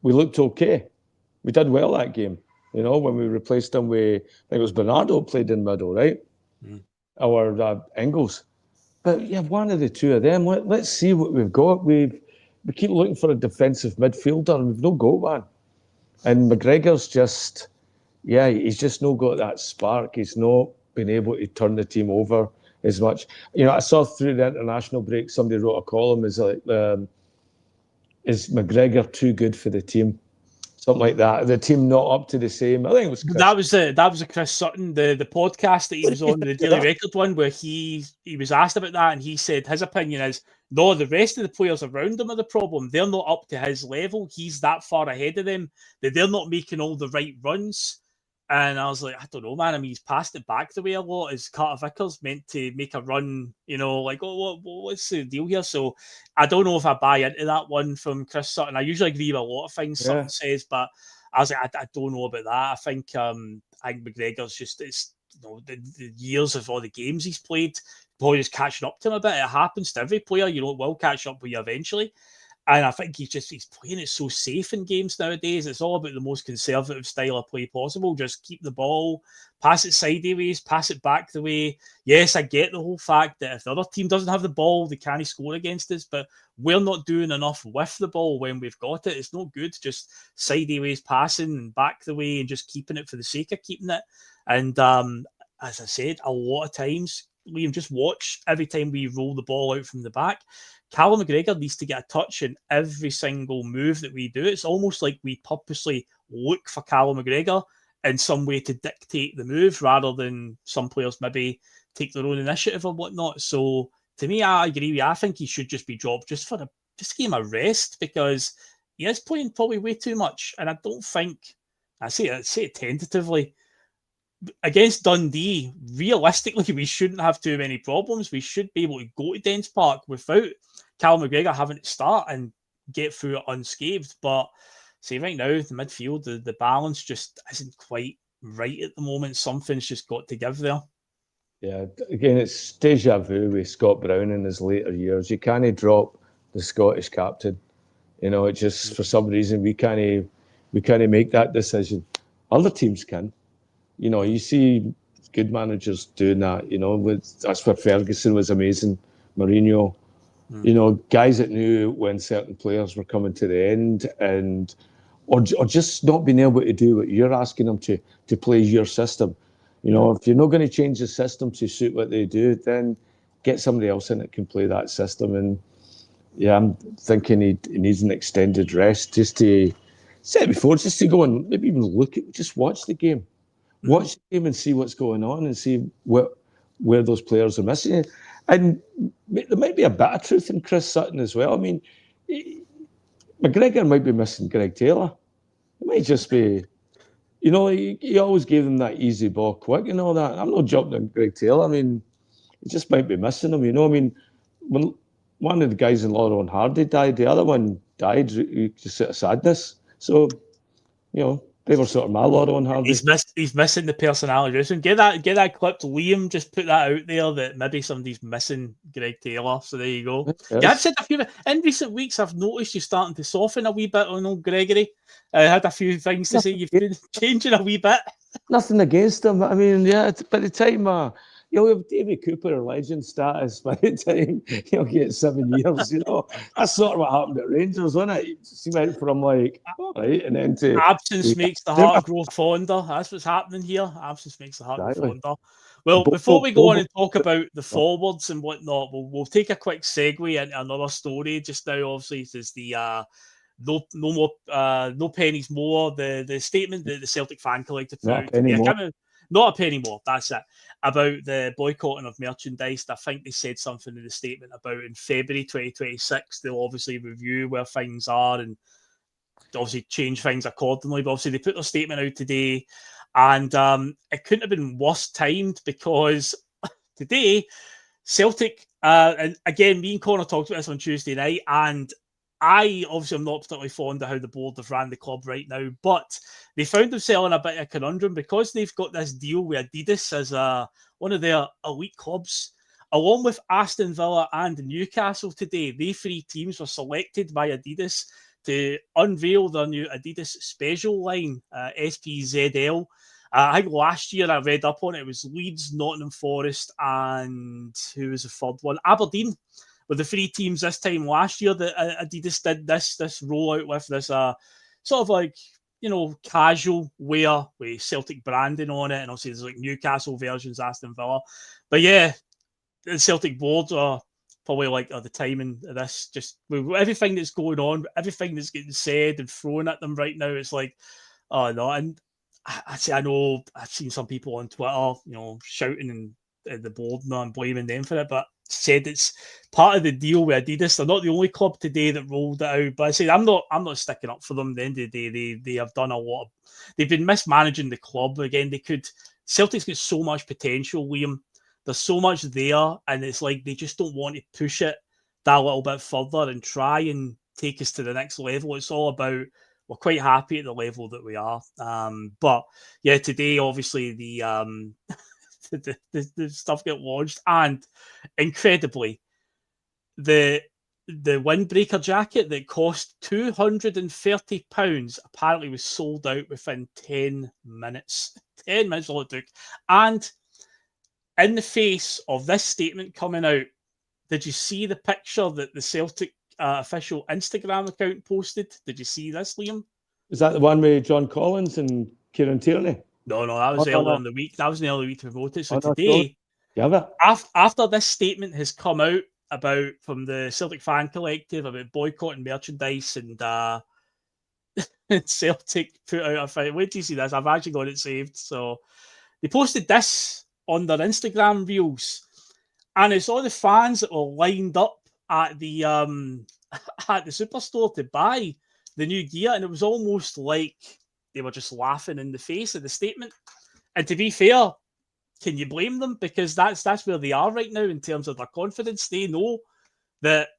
we looked okay. We did well that game, when we replaced him with, I think it was Bernardo played in middle, right? Or Engels. But you have one of the two of them. Let's see what we've got. We keep looking for a defensive midfielder, and we've no got one. And McGregor's just, he's just not got that spark. He's not been able to turn the team over as much. I saw through the international break, somebody wrote a column, is McGregor too good for the team? Something like that. The team not up to the same. I think it was Chris. That was a Chris Sutton, the podcast that he was on, the Daily Record one, where he was asked about that, and he said his opinion is, no, the rest of the players around him are the problem. They're not up to his level. He's that far ahead of them that they're not making all the right runs. And I was like, I don't know, man. I mean, he's passed it back the way a lot. Is Carter Vickers meant to make a run, like, what's the deal here? So I don't know if I buy into that one from Chris Sutton. I usually agree with a lot of things Sutton says, but I was like, I don't know about that. I think McGregor's just, it's the years of all the games he's played, probably just catching up to him a bit. It happens to every player. It will catch up with you eventually. And I think he's playing it so safe in games nowadays. It's all about the most conservative style of play possible. Just keep the ball, pass it sideways, pass it back the way. Yes, I get the whole fact that if the other team doesn't have the ball, they can't score against us. But we're not doing enough with the ball when we've got it. It's not good just sideways passing and back the way and just keeping it for the sake of keeping it. And as I said, a lot of times, Liam, just watch every time we roll the ball out from the back. Callum McGregor needs to get a touch in every single move that we do. It's almost like we purposely look for Callum McGregor in some way to dictate the move, rather than some players maybe take their own initiative or whatnot. So to me, I agree with you. I think he should just be dropped just for just give him a rest, because he is playing probably way too much. And I don't think, I say it tentatively, against Dundee, realistically, we shouldn't have too many problems. We should be able to go to Dens Park without Callum McGregor having to start and get through it unscathed. But see, right now, the midfield, the balance just isn't quite right at the moment. Something's just got to give there. Yeah, again, it's deja vu with Scott Brown in his later years. You can't drop the Scottish captain. It just, for some reason, we can't make that decision. Other teams can. You see good managers doing that, that's where Ferguson was amazing. Mourinho, guys that knew when certain players were coming to the end, or just not being able to do what you're asking them to play your system. If you're not going to change the system to suit what they do, then get somebody else in that can play that system. And I'm thinking he needs an extended rest, just to said before, just to go and maybe even just watch the game. Watch the game and see what's going on and see where those players are missing. And there might be a bit of truth in Chris Sutton as well. I mean, McGregor might be missing Greg Taylor. It might just be, he always gave them that easy ball quick and all that. I'm not jumping on Greg Taylor. I mean, he just might be missing him, I mean, when one of the guys in Laurel and Hardy died, the other one died just out of sadness. So they were sort of my lot on Harvey. He's missing the personality. Get that clip to Liam. Just put that out there that maybe somebody's missing Greg Taylor. So there you go. Yes. Yeah, I've said a few in recent weeks. I've noticed you starting to soften a wee bit on old Gregory. I had a few things to say. You've been changing a wee bit. Nothing against him. I mean, yeah. By the time you'll have David Cooper legend status by the time he'll get 7 years. That's sort of what happened at Rangers, wasn't it? He went from like, all right, and then to absence makes the heart grow fonder. That's what's happening here. Absence makes the heart grow fonder. Well, before we go on and talk about the forwards and whatnot, we'll take a quick segue into another story just now. Obviously, is the no pennies more. The statement that the Celtic fan collective put out today. Not a penny more. That's it. About the boycotting of merchandise. I think they said something in the statement about in February 2026 they'll obviously review where things are and obviously change things accordingly. But obviously they put their statement out today, and it couldn't have been worse timed because today Celtic and again me and Connor talked about this on Tuesday night, and I obviously am not particularly fond of how the board have ran the club right now, but they found themselves in a bit of a conundrum because they've got this deal with Adidas as one of their elite clubs. Along with Aston Villa and Newcastle today, they three teams were selected by Adidas to unveil their new Adidas special line, SPZL. I think last year I read up on it. It was Leeds, Nottingham Forest, and who was the third one? Aberdeen. With the three teams this time last year that Adidas did this rollout with this sort of like, casual wear with Celtic branding on it. And obviously there's like Newcastle versions, Aston Villa. But yeah, the Celtic boards are probably like, the timing of this, just with everything that's going on, everything that's getting said and thrown at them right now, it's like, oh no. And I know I've seen some people on Twitter, shouting and the board and blaming them for it, but said it's part of the deal with Adidas. They're not the only club today that rolled it out, but I said I'm not sticking up for them. At the end of the day, they have done a lot. They've been mismanaging the club again. Celtic's got so much potential, Liam. There's so much there, and it's like they just don't want to push it that little bit further and try and take us to the next level. It's all about we're quite happy at the level that we are. But yeah, today obviously the the stuff get launched, and incredibly, the windbreaker jacket that cost £230 apparently was sold out within 10 minutes. 10 minutes all it took. And in the face of this statement coming out, did you see the picture that the Celtic official Instagram account posted? Did you see this, Liam? Is that the one with John Collins and Kieran Tierney? No, that was earlier in the week. That was in the early week to promote it. So today, after this statement has come out from the Celtic fan collective about boycotting merchandise and Celtic put out a fight. Wait till you see this. I've actually got it saved. So they posted this on their Instagram reels, and it's all the fans that were lined up at the superstore to buy the new gear, and it was almost like they were just laughing in the face of the statement. And to be fair, can you blame them? Because that's where they are right now in terms of their confidence. They know that,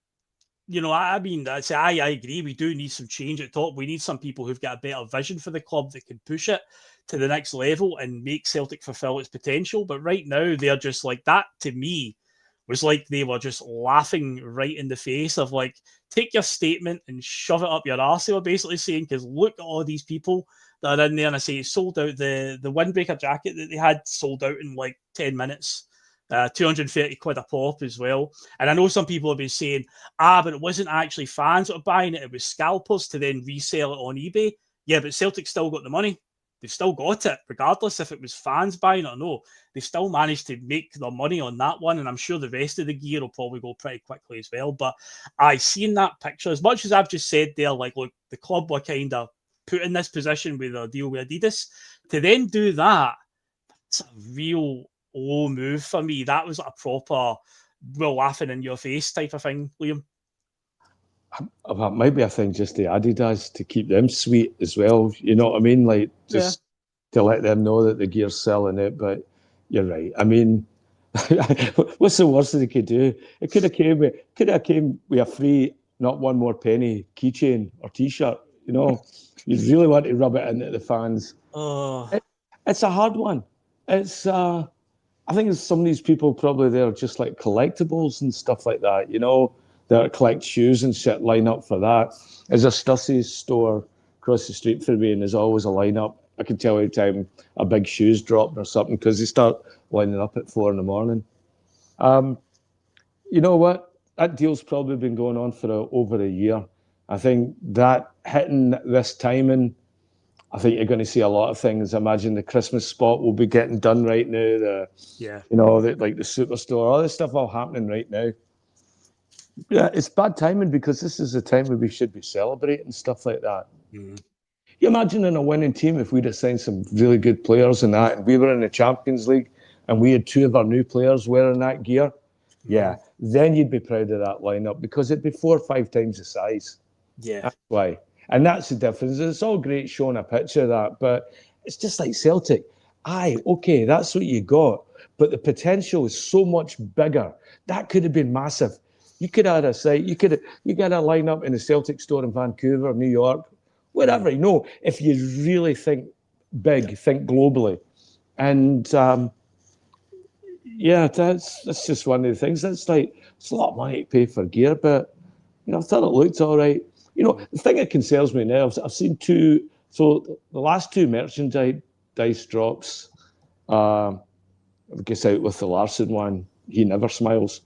I agree. We do need some change at top. We need some people who've got a better vision for the club that can push it to the next level and make Celtic fulfill its potential. But right now, they're just like that. To me, was like they were just laughing right in the face of like, take your statement and shove it up your arse. They were basically saying, because look at all these people that are in there, and I say it sold out. The windbreaker jacket that they had sold out in like 10 minutes. 230 quid a pop as well. And I know some people have been saying, but it wasn't actually fans that were buying it. It was scalpers to then resell it on eBay. Yeah, but Celtic still got the money. They've still got it, regardless if it was fans buying it or no. They still managed to make their money on that one, and I'm sure the rest of the gear will probably go pretty quickly as well. But I seen that picture, as much as I've just said there, like, look, the club were kind of put in this position with a deal with Adidas. To then do that, it's a real low move for me. That was like a proper, we're laughing in your face type of thing, Liam. That might be a thing just the Adidas to keep them sweet as well. You know what I mean? Like just to let them know that the gear's selling it. But you're right. I mean, what's the worst that they could do? It could have came with a free, not one more penny keychain or T-shirt. You really want to rub it into the fans. Oh, It's a hard one. It's I think some of these people probably they're just like collectibles and stuff like that. That collect shoes and shit. Line up for that. There's a Stuss's store across the street for me, and there's always a lineup. I can tell every time a big shoe's dropped or something because they start lining up at 4 a.m. You know what? That deal's probably been going on for over a year. I think that hitting this timing, I think you're going to see a lot of things. I imagine the Christmas spot will be getting done right now. Like the superstore, all this stuff all happening right now. Yeah, it's bad timing because this is the time where we should be celebrating stuff like that. mm. You imagine in a winning team if we'd have signed some really good players and that, and we were in the Champions League and we had 2 of our new players wearing that gear. Yeah, then you'd be proud of that lineup because it'd be 4 or 5 times the size. Yeah. That's why. And that's the difference. It's all great showing a picture of that, but it's just like Celtic. Aye, okay, that's what you got. But the potential is so much bigger. That could have been massive. You could add a site, you get a lineup in the Celtic store in Vancouver, New York, wherever. If you really think big, think globally. And that's just one of the things. It's like it's a lot of money to pay for gear, but I thought it looked all right. The thing that concerns me now, I've seen 2. So the last 2 merchandise drops. I guess out with the Larson one, he never smiles.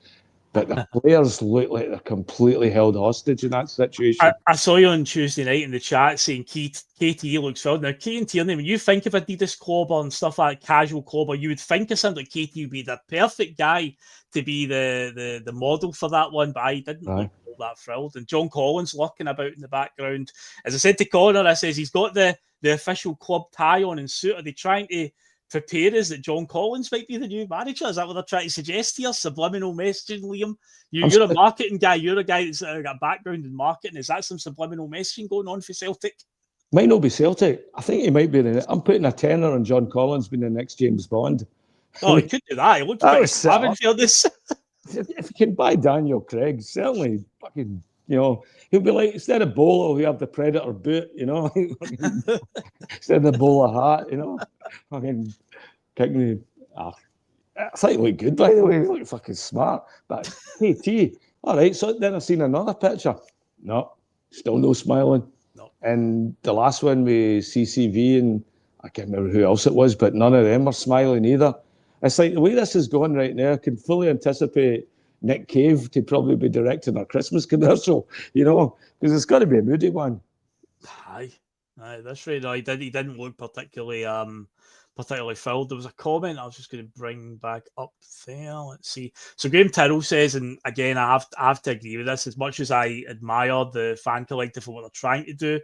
But the players look like they're completely held hostage in that situation. I saw you on Tuesday night in the chat saying KT looks filled. Now, Kate Tierney, when you think of Adidas Clobber and stuff like casual Clobber, you would think of something like KT would be the perfect guy to be the model for that one, but I didn't look all that thrilled. And John Collins lurking about in the background. As I said to Connor, I says he's got the official club tie on and suit. Are they trying to prepare us that John Collins might be the new manager? Is that what they're trying to suggest here? Subliminal messaging, Liam. You're a marketing guy. You're a guy that's got a background in marketing. Is that some subliminal messaging going on for Celtic? Might not be Celtic. I think he might be. I'm putting a tenner on John Collins being the next James Bond. Oh, he could do that. He looked pretty savage for this. If you can buy Daniel Craig, certainly fucking, he'll be like, instead of bowler, we have the Predator boot, instead of the bowler hat, fucking kicking the. I thought he looked good, by the way. He looked fucking smart. But KT, all right. So then I've seen another picture. No, still no smiling. No. And the last one with CCV and I can't remember who else it was, but none of them are smiling either. It's like the way this is going right now, I can fully anticipate Nick Cave to probably be directing our Christmas commercial, because it's got to be a moody one. Aye, that's right. No, he didn't look particularly filled. There was a comment I was just going to bring back up there. Let's see. So Graham Tyrrell says, and again, I have to agree with this. As much as I admire the fan collective for what they're trying to do,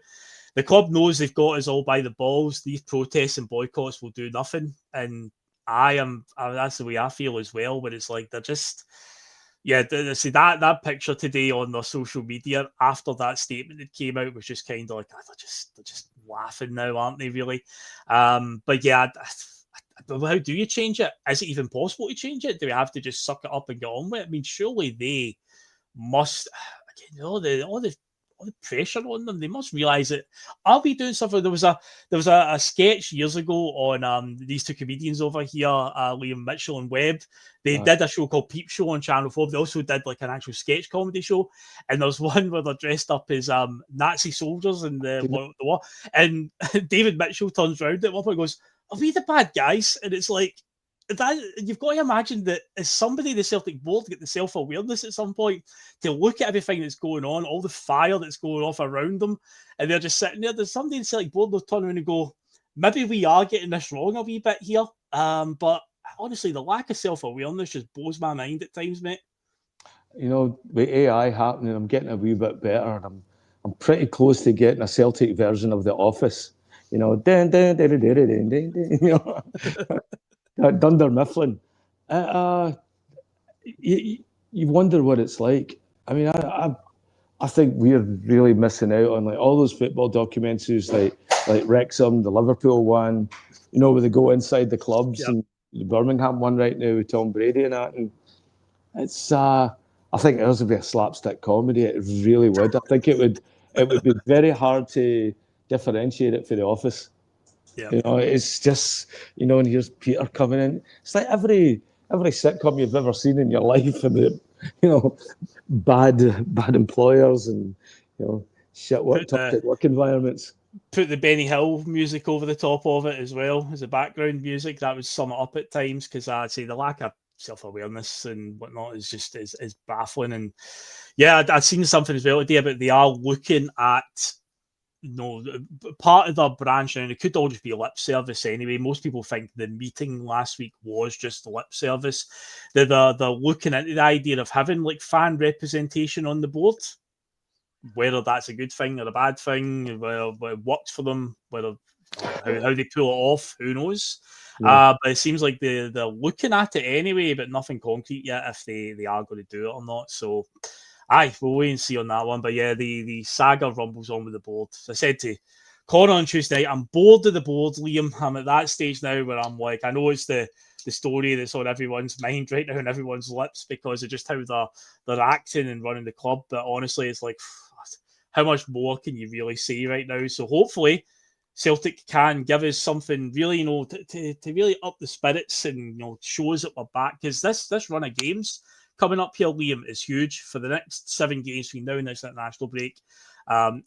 the club knows they've got us all by the balls. These protests and boycotts will do nothing, and that's the way I feel as well. But it's like they're just. Yeah, see that picture today on their social media after that statement that came out was just kind of like they're just laughing now, aren't they? Really, but yeah, how do you change it? Is it even possible to change it? Do we have to just suck it up and get on with it? I mean, surely they must. Again, all the pressure on them. They must realise it. Are we doing something? There was a sketch years ago on these 2 comedians over here, Liam Mitchell and Webb. They did a show called Peep Show on Channel 4. They also did like an actual sketch comedy show. And there's one where they're dressed up as Nazi soldiers in the war. And David Mitchell turns around at one point and goes, "Are we the bad guys?" And it's like, that you've got to imagine that as somebody, the Celtic board, get the self-awareness at some point to look at everything that's going on, all the fire that's going off around them, and they're just sitting there. There's somebody in the Celtic board, they'll turn around and go, maybe we are getting this wrong a wee bit here. But honestly, the lack of self-awareness just blows my mind at times, mate. With AI happening, I'm getting a wee bit better, and I'm pretty close to getting a Celtic version of The Office. Dunder Mifflin. You wonder what it's like. I mean, I think we're really missing out on like all those football documentaries, like Wrexham, the Liverpool one, where they go inside the clubs, and the Birmingham one right now with Tom Brady and that. And it's, I think ours would be a slapstick comedy. It really would. I think it would be very hard to differentiate it for the office. Yeah. You know, it's just, you know, and here's Peter coming in. It's like every sitcom you've ever seen in your life about, you know, bad employers and, you know, shit toxic work environments. Put the Benny Hill music over the top of it as well as the background music. That would sum it up at times, because I'd say the lack of self-awareness and whatnot is just is baffling. And yeah, I'd seen something as well today about they are looking at, you know, part of their branch now, and it could all just be lip service anyway. Most people think the meeting last week was just lip service. They're looking into the idea of having like fan representation on the board. Whether that's a good thing or a bad thing, whether it works for them, whether how they pull it off, who knows? Yeah. But it seems like they're looking at it anyway, but nothing concrete yet if they are going to do it or not. So, we'll wait and see on that one. But yeah, the saga rumbles on with the board. As I said to Connor on Tuesday night, I'm bored of the board, Liam. I'm at that stage now where I'm like, I know it's the story that's on everyone's mind right now and everyone's lips because of just how they're acting and running the club. But honestly, it's like, how much more can you really say right now? So hopefully Celtic can give us something really, you know, to really up the spirits and, you know, show us that we're back. Because this run of games coming up here, Liam, is huge for the next 7 games between now and this international break.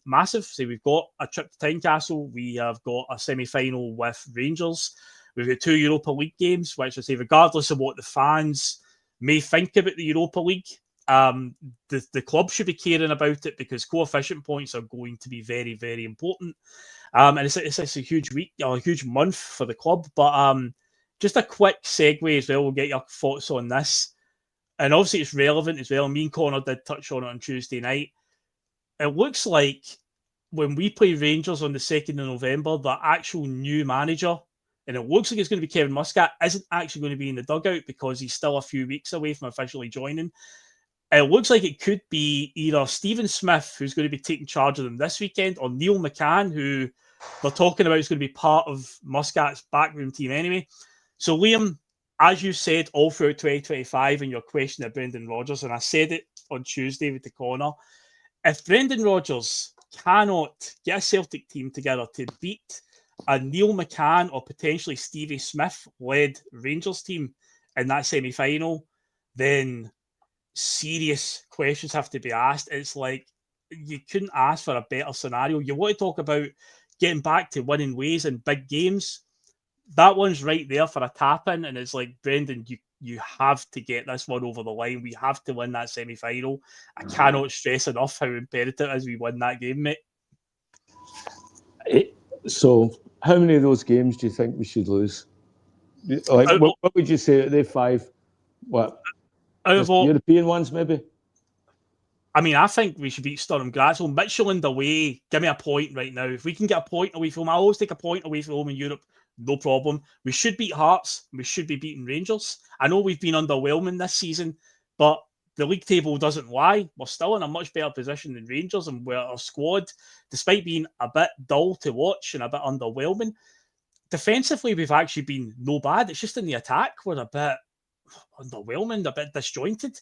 Massive. So we've got a trip to Tynecastle. We have got a semi-final with Rangers. We've got 2 Europa League games, which I say, regardless of what the fans may think about the Europa League, the club should be caring about it because coefficient points are going to be very, very important. And it's a huge week, a huge month for the club. But just a quick segue as well. We'll get your thoughts on this. And obviously it's relevant as well. Me and Connor did touch on it on Tuesday night. It looks like when we play Rangers on the 2nd of November, the actual new manager, and it looks like it's going to be Kevin Muscat, isn't actually going to be in the dugout because he's still a few weeks away from officially joining. It looks like it could be either Stephen Smith, who's going to be taking charge of them this weekend, or Neil McCann, who they're talking about is going to be part of Muscat's backroom team anyway. So, Liam, as you said all throughout 2025 in your question at Brendan Rodgers, and I said it on Tuesday with the corner, if Brendan Rodgers cannot get a Celtic team together to beat a Neil McCann or potentially Stevie Smith-led Rangers team in that semi-final, then serious questions have to be asked. It's like you couldn't ask for a better scenario. You want to talk about getting back to winning ways in big games. That one's right there for a tap-in, and it's like, Brendan, you have to get this one over the line. We have to win that semi-final. I cannot stress enough how imperative it is we win that game, mate. So, how many of those games do you think we should lose? Like, what would you say? Are they 5? What? European ones, maybe? I mean, I think we should beat Sturm Graz. Midtjylland away, give me a point right now. If we can get a point away from home, I always take a point away from home in Europe, no problem. We should beat Hearts. We should be beating Rangers. I know we've been underwhelming this season, but the league table doesn't lie. We're still in a much better position than Rangers, and where our squad, despite being a bit dull to watch and a bit underwhelming, defensively we've actually been no bad. It's just in the attack we're a bit underwhelming, a bit disjointed.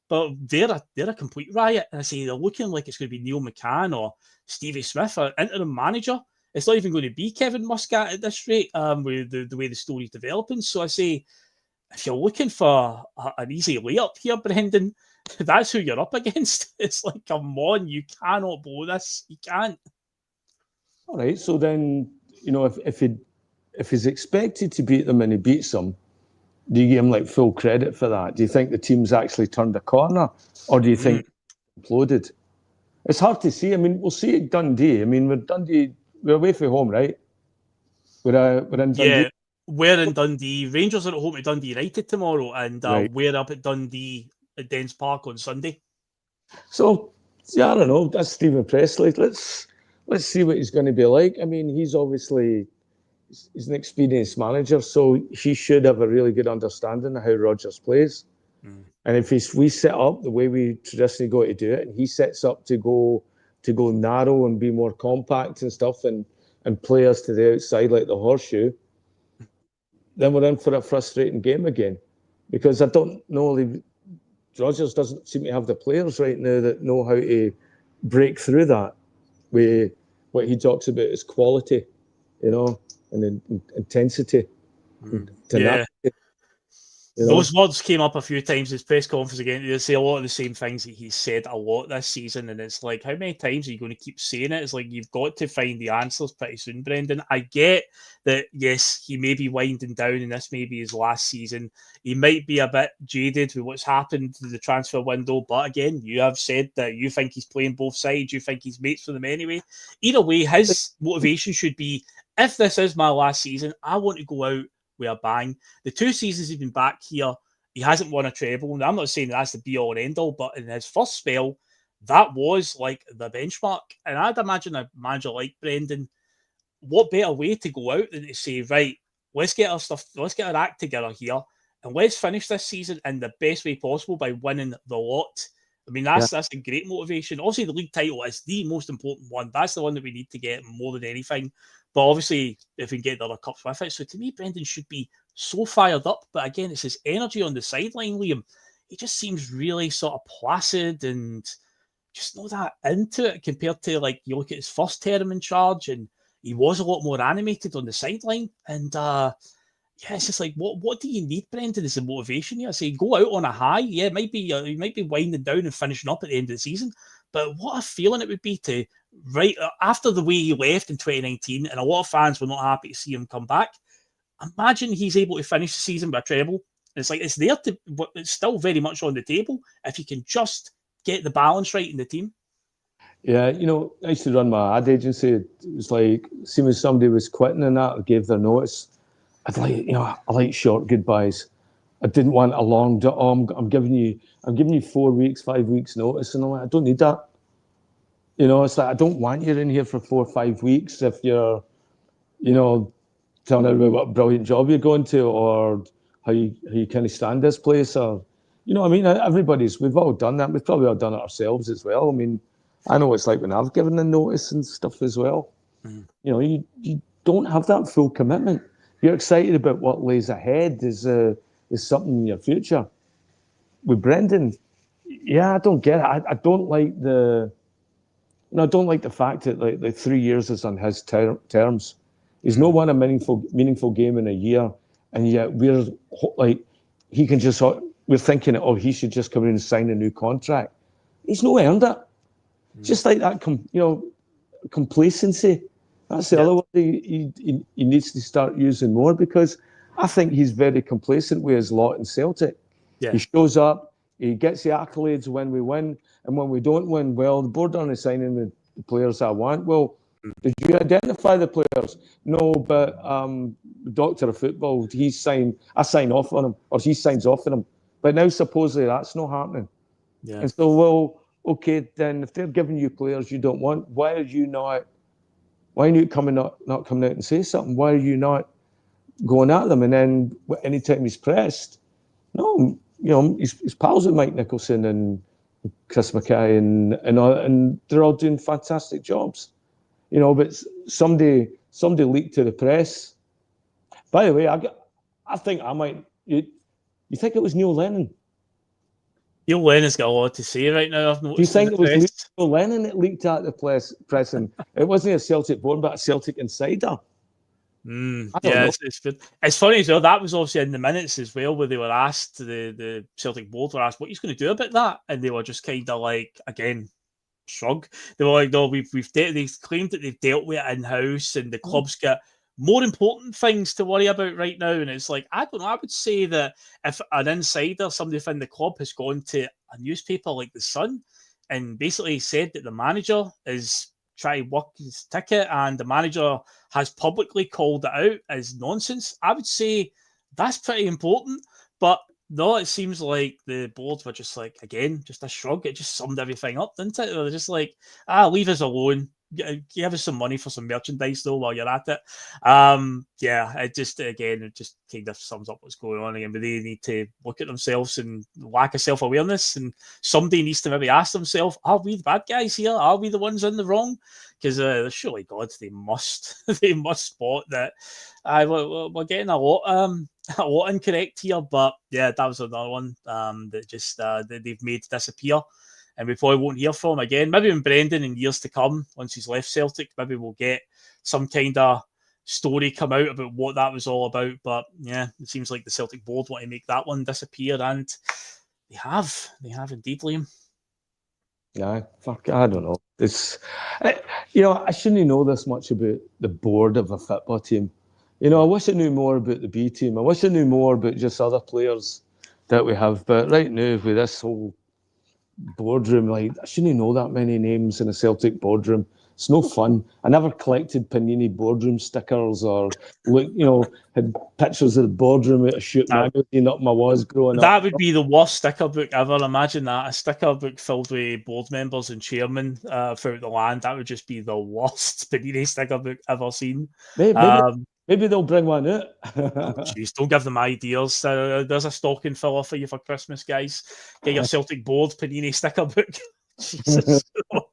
But they're a complete riot. And I say they're looking like it's going to be Neil McCann or Stevie Smith, or interim manager. It's not even going to be Kevin Muscat at this rate, with the way the story's developing. So I say, if you're looking for an easy layup here, Brendan, that's who you're up against. It's like, come on, you cannot blow this. You can't. All right. So then, you know, if he's expected to beat them and he beats them, do you give him like full credit for that? Do you think the team's actually turned a corner, or do you think imploded? It's hard to see. I mean, we'll see at Dundee. I mean, we're away from home, right? We're in Dundee. Yeah, we're in Dundee. Rangers are at home to Dundee United tomorrow, and we're up at Dundee at Dens Park on Sunday. So, yeah, I don't know. That's Stephen Presley. Let's see what he's going to be like. I mean, he's an experienced manager, so he should have a really good understanding of how Rodgers plays. And if we set up the way we traditionally go to do it, and he sets up to go narrow and be more compact and stuff, and play us to the outside like the horseshoe, then we're in for a frustrating game again. Because I don't know, Rodgers doesn't seem to have the players right now that know how to break through that with what he talks about is quality, and intensity, and tenacity. Those words came up a few times in his press conference again. They say a lot of the same things that he said a lot this season, and it's like, how many times are you going to keep saying it? It's like, you've got to find the answers pretty soon, Brendan. I get that, yes, he may be winding down, and this may be his last season. He might be a bit jaded with what's happened to the transfer window, but again, you have said that you think he's playing both sides. You think he's mates for them anyway. Either way, his motivation should be, if this is my last season, I want to go out with a bang. The 2 seasons he's been back here, he hasn't won a treble. And I'm not saying that's the be all and end all, but in his first spell, that was like the benchmark. And I'd imagine a manager like Brendan, what better way to go out than to say, right, let's get our act together here, and let's finish this season in the best way possible by winning the lot. I mean, that's a great motivation. Obviously, the league title is the most important one. That's the one that we need to get more than anything. But obviously, if we can get the other cups with it. So to me, Brendan should be so fired up. But again, it's his energy on the sideline, Liam. He just seems really sort of placid and just not that into it compared to, like, you look at his first term in charge, and he was a lot more animated on the sideline. And it's just like, what do you need, Brendan, as a motivation here? Say, go out on a high. Yeah, it might be you might be winding down and finishing up at the end of the season, but what a feeling it would be to, right after the way he left in 2019, and a lot of fans were not happy to see him come back. Imagine he's able to finish the season with a treble. It's like, it's still very much on the table if you can just get the balance right in the team. Yeah, I used to run my ad agency. It was like, see when somebody was quitting and that, or gave their notice, I'd like, I like short goodbyes. I didn't want a long, I'm giving you 4 weeks, 5 weeks notice. And I'm like, I don't need that. It's like, I don't want you in here for 4 or 5 weeks if you're, telling everybody what a brilliant job you're going to, or how you kind of stand this place, or, I mean, we've all done that. We've probably all done it ourselves as well. I mean, I know what it's like when I've given a notice and stuff as well. You don't have that full commitment. You're excited about what lays ahead is something in your future. With Brendan, I don't get it. I don't like the fact that like the 3 years is on his terms. He's not won a meaningful game in a year, and yet we're like, he can just, we're thinking, he should just come in and sign a new contract. He's not earned it. Just like that, complacency. That's the other one he needs to start using more, because I think he's very complacent with his lot in Celtic. Yeah. He shows up, he gets the accolades when we win, and when we don't win, well, the board aren't signing the players I want. Well, did you identify the players? No, but the doctor of football, I sign off on him, or he signs off on him. But now supposedly that's not happening. Yeah. And so, well, okay, then if they're giving you players you don't want, why are you not coming out and say something? Why are you not going at them? And then anytime he's pressed, no, he's pals with Mike Nicholson and Chris Mackay and they're all doing fantastic jobs. But somebody leaked to the press. By the way, I think I might. You think it was Neil Lennon? Neil Lennon's got a lot to say right now. I've noticed. Do you think it was Neil Lennon that leaked at the press, and it wasn't a Celtic born, but a Celtic insider? It's funny as well. That was obviously in the minutes as well, where they were asked, the Celtic board were asked what he's going to do about that, and they were just kind of like, again, shrug. They were like, no, they claimed that they've dealt with it in house, and the club's got more important things to worry about right now. And it's like, I don't know. I would say that if an insider, somebody within the club, has gone to a newspaper like The Sun and basically said that the manager is trying to work his ticket, and the manager has publicly called it out as nonsense, I would say that's pretty important. But no, it seems like the board were just like, again, just a shrug. It just summed everything up, didn't it? They were just like, leave us alone. Give us some money for some merchandise though while you're at it. It just kind of sums up what's going on again. But they need to look at themselves and lack of self-awareness, and somebody needs to maybe ask themselves, are we the bad guys here? Are we the ones in the wrong? Because surely God, they must spot that we're getting a lot incorrect here. But yeah, that was another one that just that they've made disappear. and we probably won't hear from him again. Maybe when Brendan in years to come, once he's left Celtic, maybe we'll get some kind of story come out about what that was all about. But yeah, it seems like the Celtic board want to make that one disappear, and they have indeed, Liam. Yeah, fuck, I don't know. I shouldn't know this much about the board of a football team. I wish I knew more about the B team. I wish I knew more about just other players that we have. But right now, with this whole boardroom, I shouldn't know that many names in a Celtic boardroom. It's no fun. I never collected Panini boardroom stickers or had pictures of the boardroom at a shoot magazine up my walls growing up. That would be the worst sticker book ever. Imagine that, a sticker book filled with board members and chairmen throughout the land. That would just be the worst Panini sticker book ever seen. Maybe they'll bring one out. Jeez, don't give them ideas. There's a stocking filler for you for Christmas, guys. Get your Celtic board Panini sticker book. Jesus.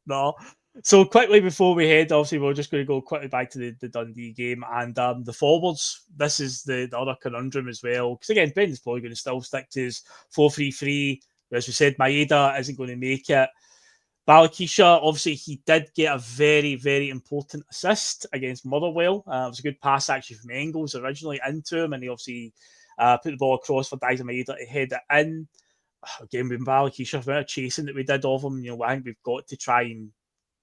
No. So quickly before we head, obviously we're just going to go quickly back to the Dundee game and the forwards. This is the other conundrum as well, because again, Brendan's probably going to still stick to his 4-3-3. As we said, Maeda isn't going to make it. Balakisha, obviously, he did get a very, very important assist against Motherwell. It was a good pass actually from Engels originally into him, and he obviously put the ball across for Daizen Maeda to head it in. Again, with Balakisha, the chasing that we did of him, I think we've got to try and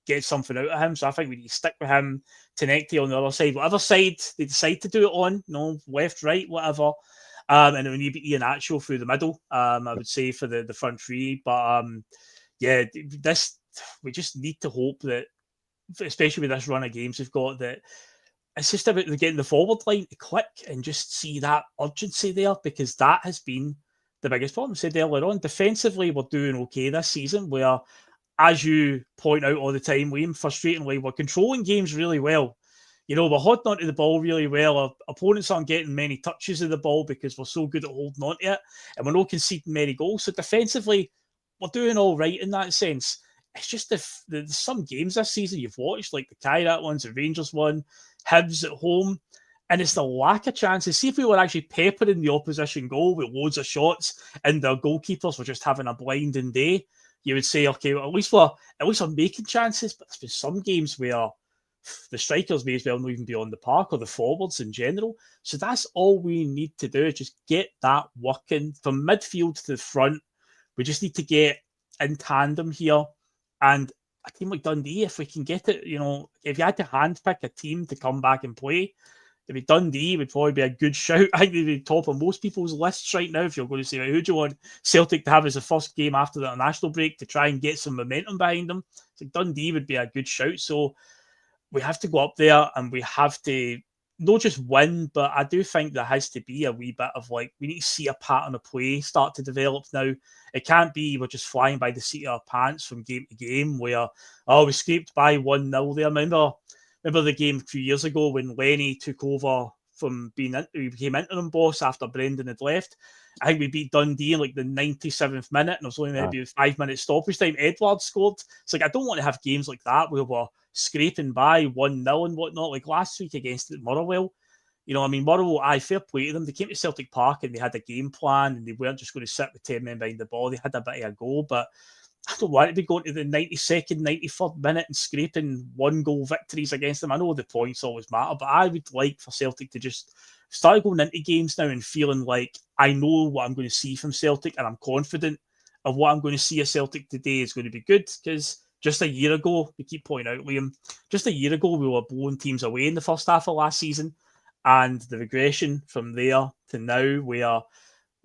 get something out of him. So I think we need to stick with him. Tynecastle on the other side, whatever side they decide to do it on, left, right, whatever. And it would need to be Iheanacho through the middle, I would say, for the front three. But yeah, we just need to hope that, especially with this run of games we've got, that it's just about getting the forward line to click and just see that urgency there, because that has been the biggest problem. I said earlier on, defensively, we're doing okay this season, where, as you point out all the time, Liam, frustratingly, we're controlling games really well. We're holding onto the ball really well. Our opponents aren't getting many touches of the ball because we're so good at holding onto it, and we're not conceding many goals. So defensively, we're doing all right in that sense. It's just there's some games this season you've watched, like the Kairat ones, the Rangers one, Hibs at home, and it's the lack of chances. See if we were actually peppering the opposition goal with loads of shots and their goalkeepers were just having a blinding day, you would say, okay, well, at least we're making chances. But there's been some games where the strikers may as well not even be on the park, or the forwards in general. So that's all we need to do, is just get that working from midfield to the front. We just need to get in tandem here. And a team like Dundee, if we can get it, if you had to handpick a team to come back and play, it'd be Dundee would probably be a good shout. I think they'd be top of most people's lists right now if you're going to say, right, who do you want Celtic to have as the first game after the international break to try and get some momentum behind them? So Dundee would be a good shout. So we have to go up there and we have to not just win, but I do think there has to be a wee bit of we need to see a pattern of play start to develop now. It can't be we're just flying by the seat of our pants from game to game where, we scraped by 1-0 there. Remember the game a few years ago when Lenny took over from he became interim boss after Brendan had left. I think we beat Dundee in the 97th minute, and it was only maybe a 5-minute stoppage time. Edwards scored. It's I don't want to have games like that where we're scraping by 1-0 and whatnot. Like last week against Motherwell. Motherwell, fair play to them. They came to Celtic Park and they had a game plan and they weren't just going to sit with 10 men behind the ball. They had a bit of a goal, but I don't want to be going to the 92nd, 93rd minute and scraping 1-goal victories against them. I know the points always matter, but I would like for Celtic to just start going into games now and feeling like I know what I'm going to see from Celtic and I'm confident of what I'm going to see of Celtic today is going to be good, because just a year ago, we keep pointing out, Liam, just a year ago we were blowing teams away in the first half of last season, and the regression from there to now where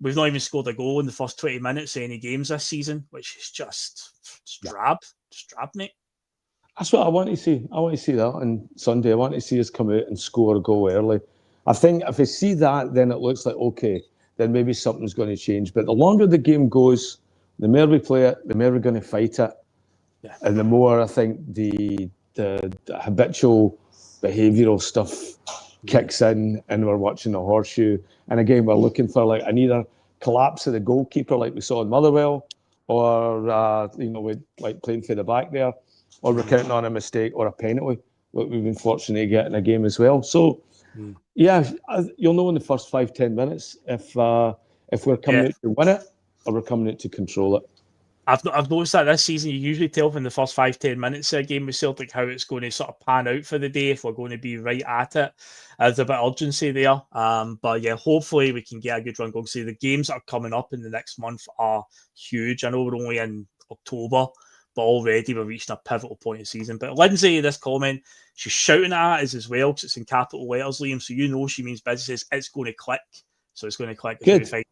we've not even scored a goal in the first 20 minutes of any games this season, which is just drab. Just drab, mate. That's what I want to see. I want to see that on Sunday. I want to see us come out and score a goal early. I think if we see that, then it looks like, okay, then maybe something's going to change. But the longer the game goes, the more we play it, the more we're going to fight it. Yeah. And the more I think the habitual behavioural stuff kicks in and we're watching the horseshoe. And again, we're looking for an either collapse of the goalkeeper like we saw in Motherwell, or, with playing for the back there, or we're counting on a mistake or a penalty, what we've been fortunate to get in a game as well. So, yeah, you'll know in the first 5-10 minutes if we're coming out to win it or we're coming out to control it. I've noticed that this season you usually tell from the first 5-10 minutes of a game with Celtic how it's going to sort of pan out for the day if we're going to be right at it. There's a bit of urgency there. But yeah, hopefully we can get a good run going. So the games that are coming up in the next month are huge. I know we're only in October, but already we're reaching a pivotal point of season. But Lindsay, this comment, she's shouting at us as well because it's in capital letters, Liam. So you know she means business. It's going to click. So it's going to click. It's going to be fine.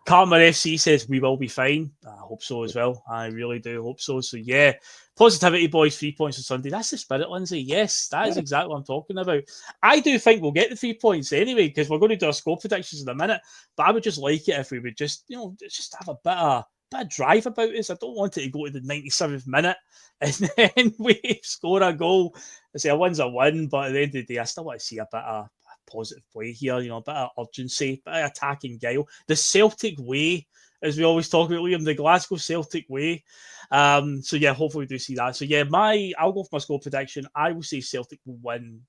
Karma FC says we will be fine. I hope so as well. I really do hope so. So yeah, positivity, boys. 3 points on Sunday. That's the spirit, Lindsay. Yes, that is exactly what I'm talking about. I do think we'll get the 3 points anyway because we're going to do our score predictions in a minute. But I would just like it if we would just, just have a bit of drive about us. I don't want it to go to the 97th minute and then we score a goal. I say a win's a win, but at the end of the day, I still want to see a bit of positive play here, a bit of urgency, a bit of attacking guile. The Celtic way, as we always talk about, Liam, the Glasgow Celtic way. So yeah, hopefully we do see that. So yeah, I'll go for my score prediction. I will say Celtic will win.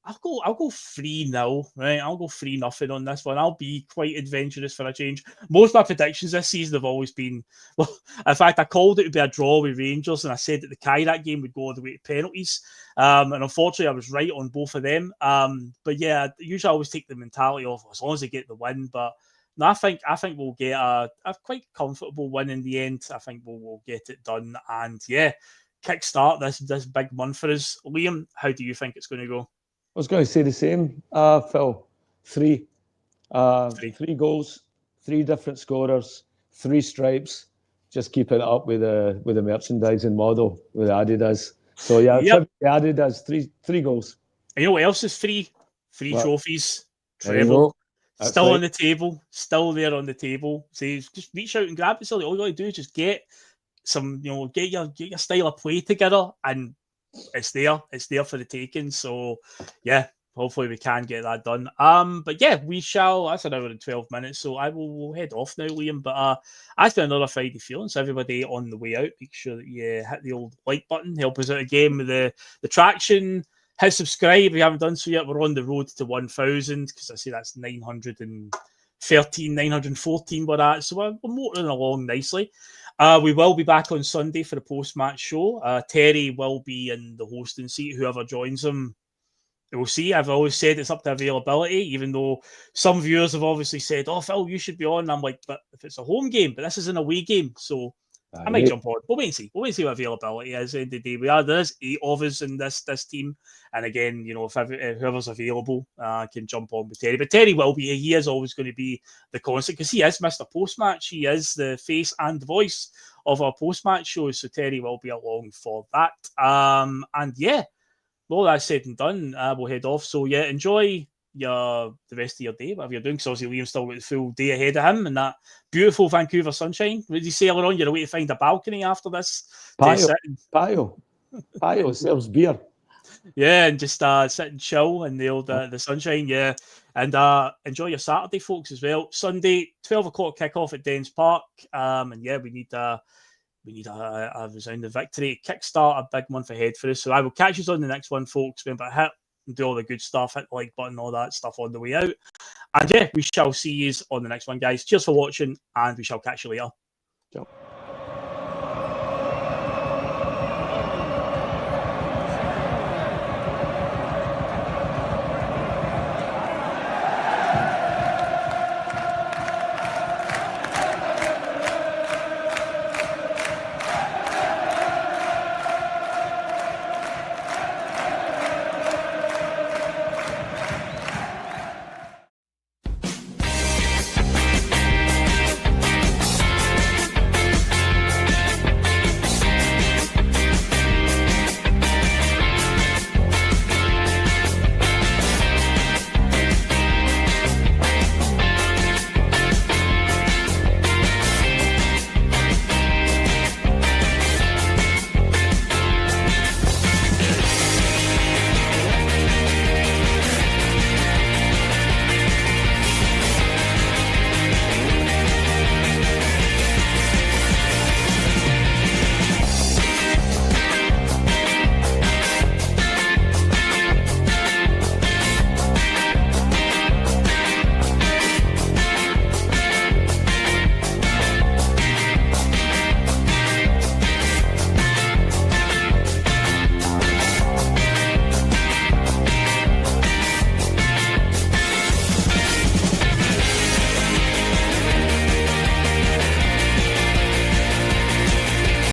I'll go 3-0, right? I'll go 3-0 on this one. I'll be quite adventurous for a change. Most of my predictions this season have always been, well, in fact, I called it to be a draw with Rangers, and I said that the Kairat game would go all the way to penalties. And unfortunately, I was right on both of them. But yeah, usually I always take the mentality of as long as they get the win. But no, I think we'll get a quite comfortable win in the end. I think we'll get it done. And yeah, kickstart this big month for us. Liam, how do you think it's going to go? I was going to say the same, Phil. 3. 3 goals, 3 different scorers, 3 stripes. Just keeping it up with the merchandising model with Adidas. So yeah, yep. Adidas 3 goals. And you know what else is free? Free trophies. Treble. Still on the table. Still there on the table. So just reach out and grab it. So all you got to do is just get some, get your style of play together, and it's there for the taking. So yeah, hopefully we can get that done. But yeah, we shall. That's an hour and 12 minutes, so we'll head off now, Liam. But it's been another Friday feeling. So everybody on the way out, make sure that you hit the old like button, help us out again with the traction. Hit subscribe if you haven't done so yet. We're on the road to 1,000 because I see that's 913, 914 we're at. So we're motoring along nicely. We will be back on Sunday for the post-match show. Terry will be in the hosting seat. Whoever joins him, we'll see. I've always said it's up to availability, even though some viewers have obviously said, "Oh, Phil, you should be on." And I'm like, but if it's a home game, but this is an away game, so I might jump on. We'll wait and see. We'll wait and see what availability is. At the end of the day, there's 8 of us in this team, and again, if whoever's available can jump on with Terry. But Terry will be. He is always going to be the constant because he is Mr. Post-Match. He is the face and voice of our post-match shows. So Terry will be along for that. And yeah, well, that's said and done. We'll head off. So yeah, enjoy the rest of your day, whatever you're doing, because obviously Liam's still got the full day ahead of him and that beautiful Vancouver sunshine. What did you say earlier on? You're away to find a balcony after this? Patio sells beer. Yeah, and just sit and chill in the old the sunshine, yeah. And enjoy your Saturday, folks, as well. Sunday, 12 o'clock kickoff at Dens Park. And yeah, we need a resounding victory. Kickstart a big month ahead for us. So I will catch you on the next one, folks. Remember, hit and do all the good stuff, hit the like button, all that stuff on the way out. And yeah, we shall see you on the next one, guys. Cheers for watching, and we shall catch you later. Ciao.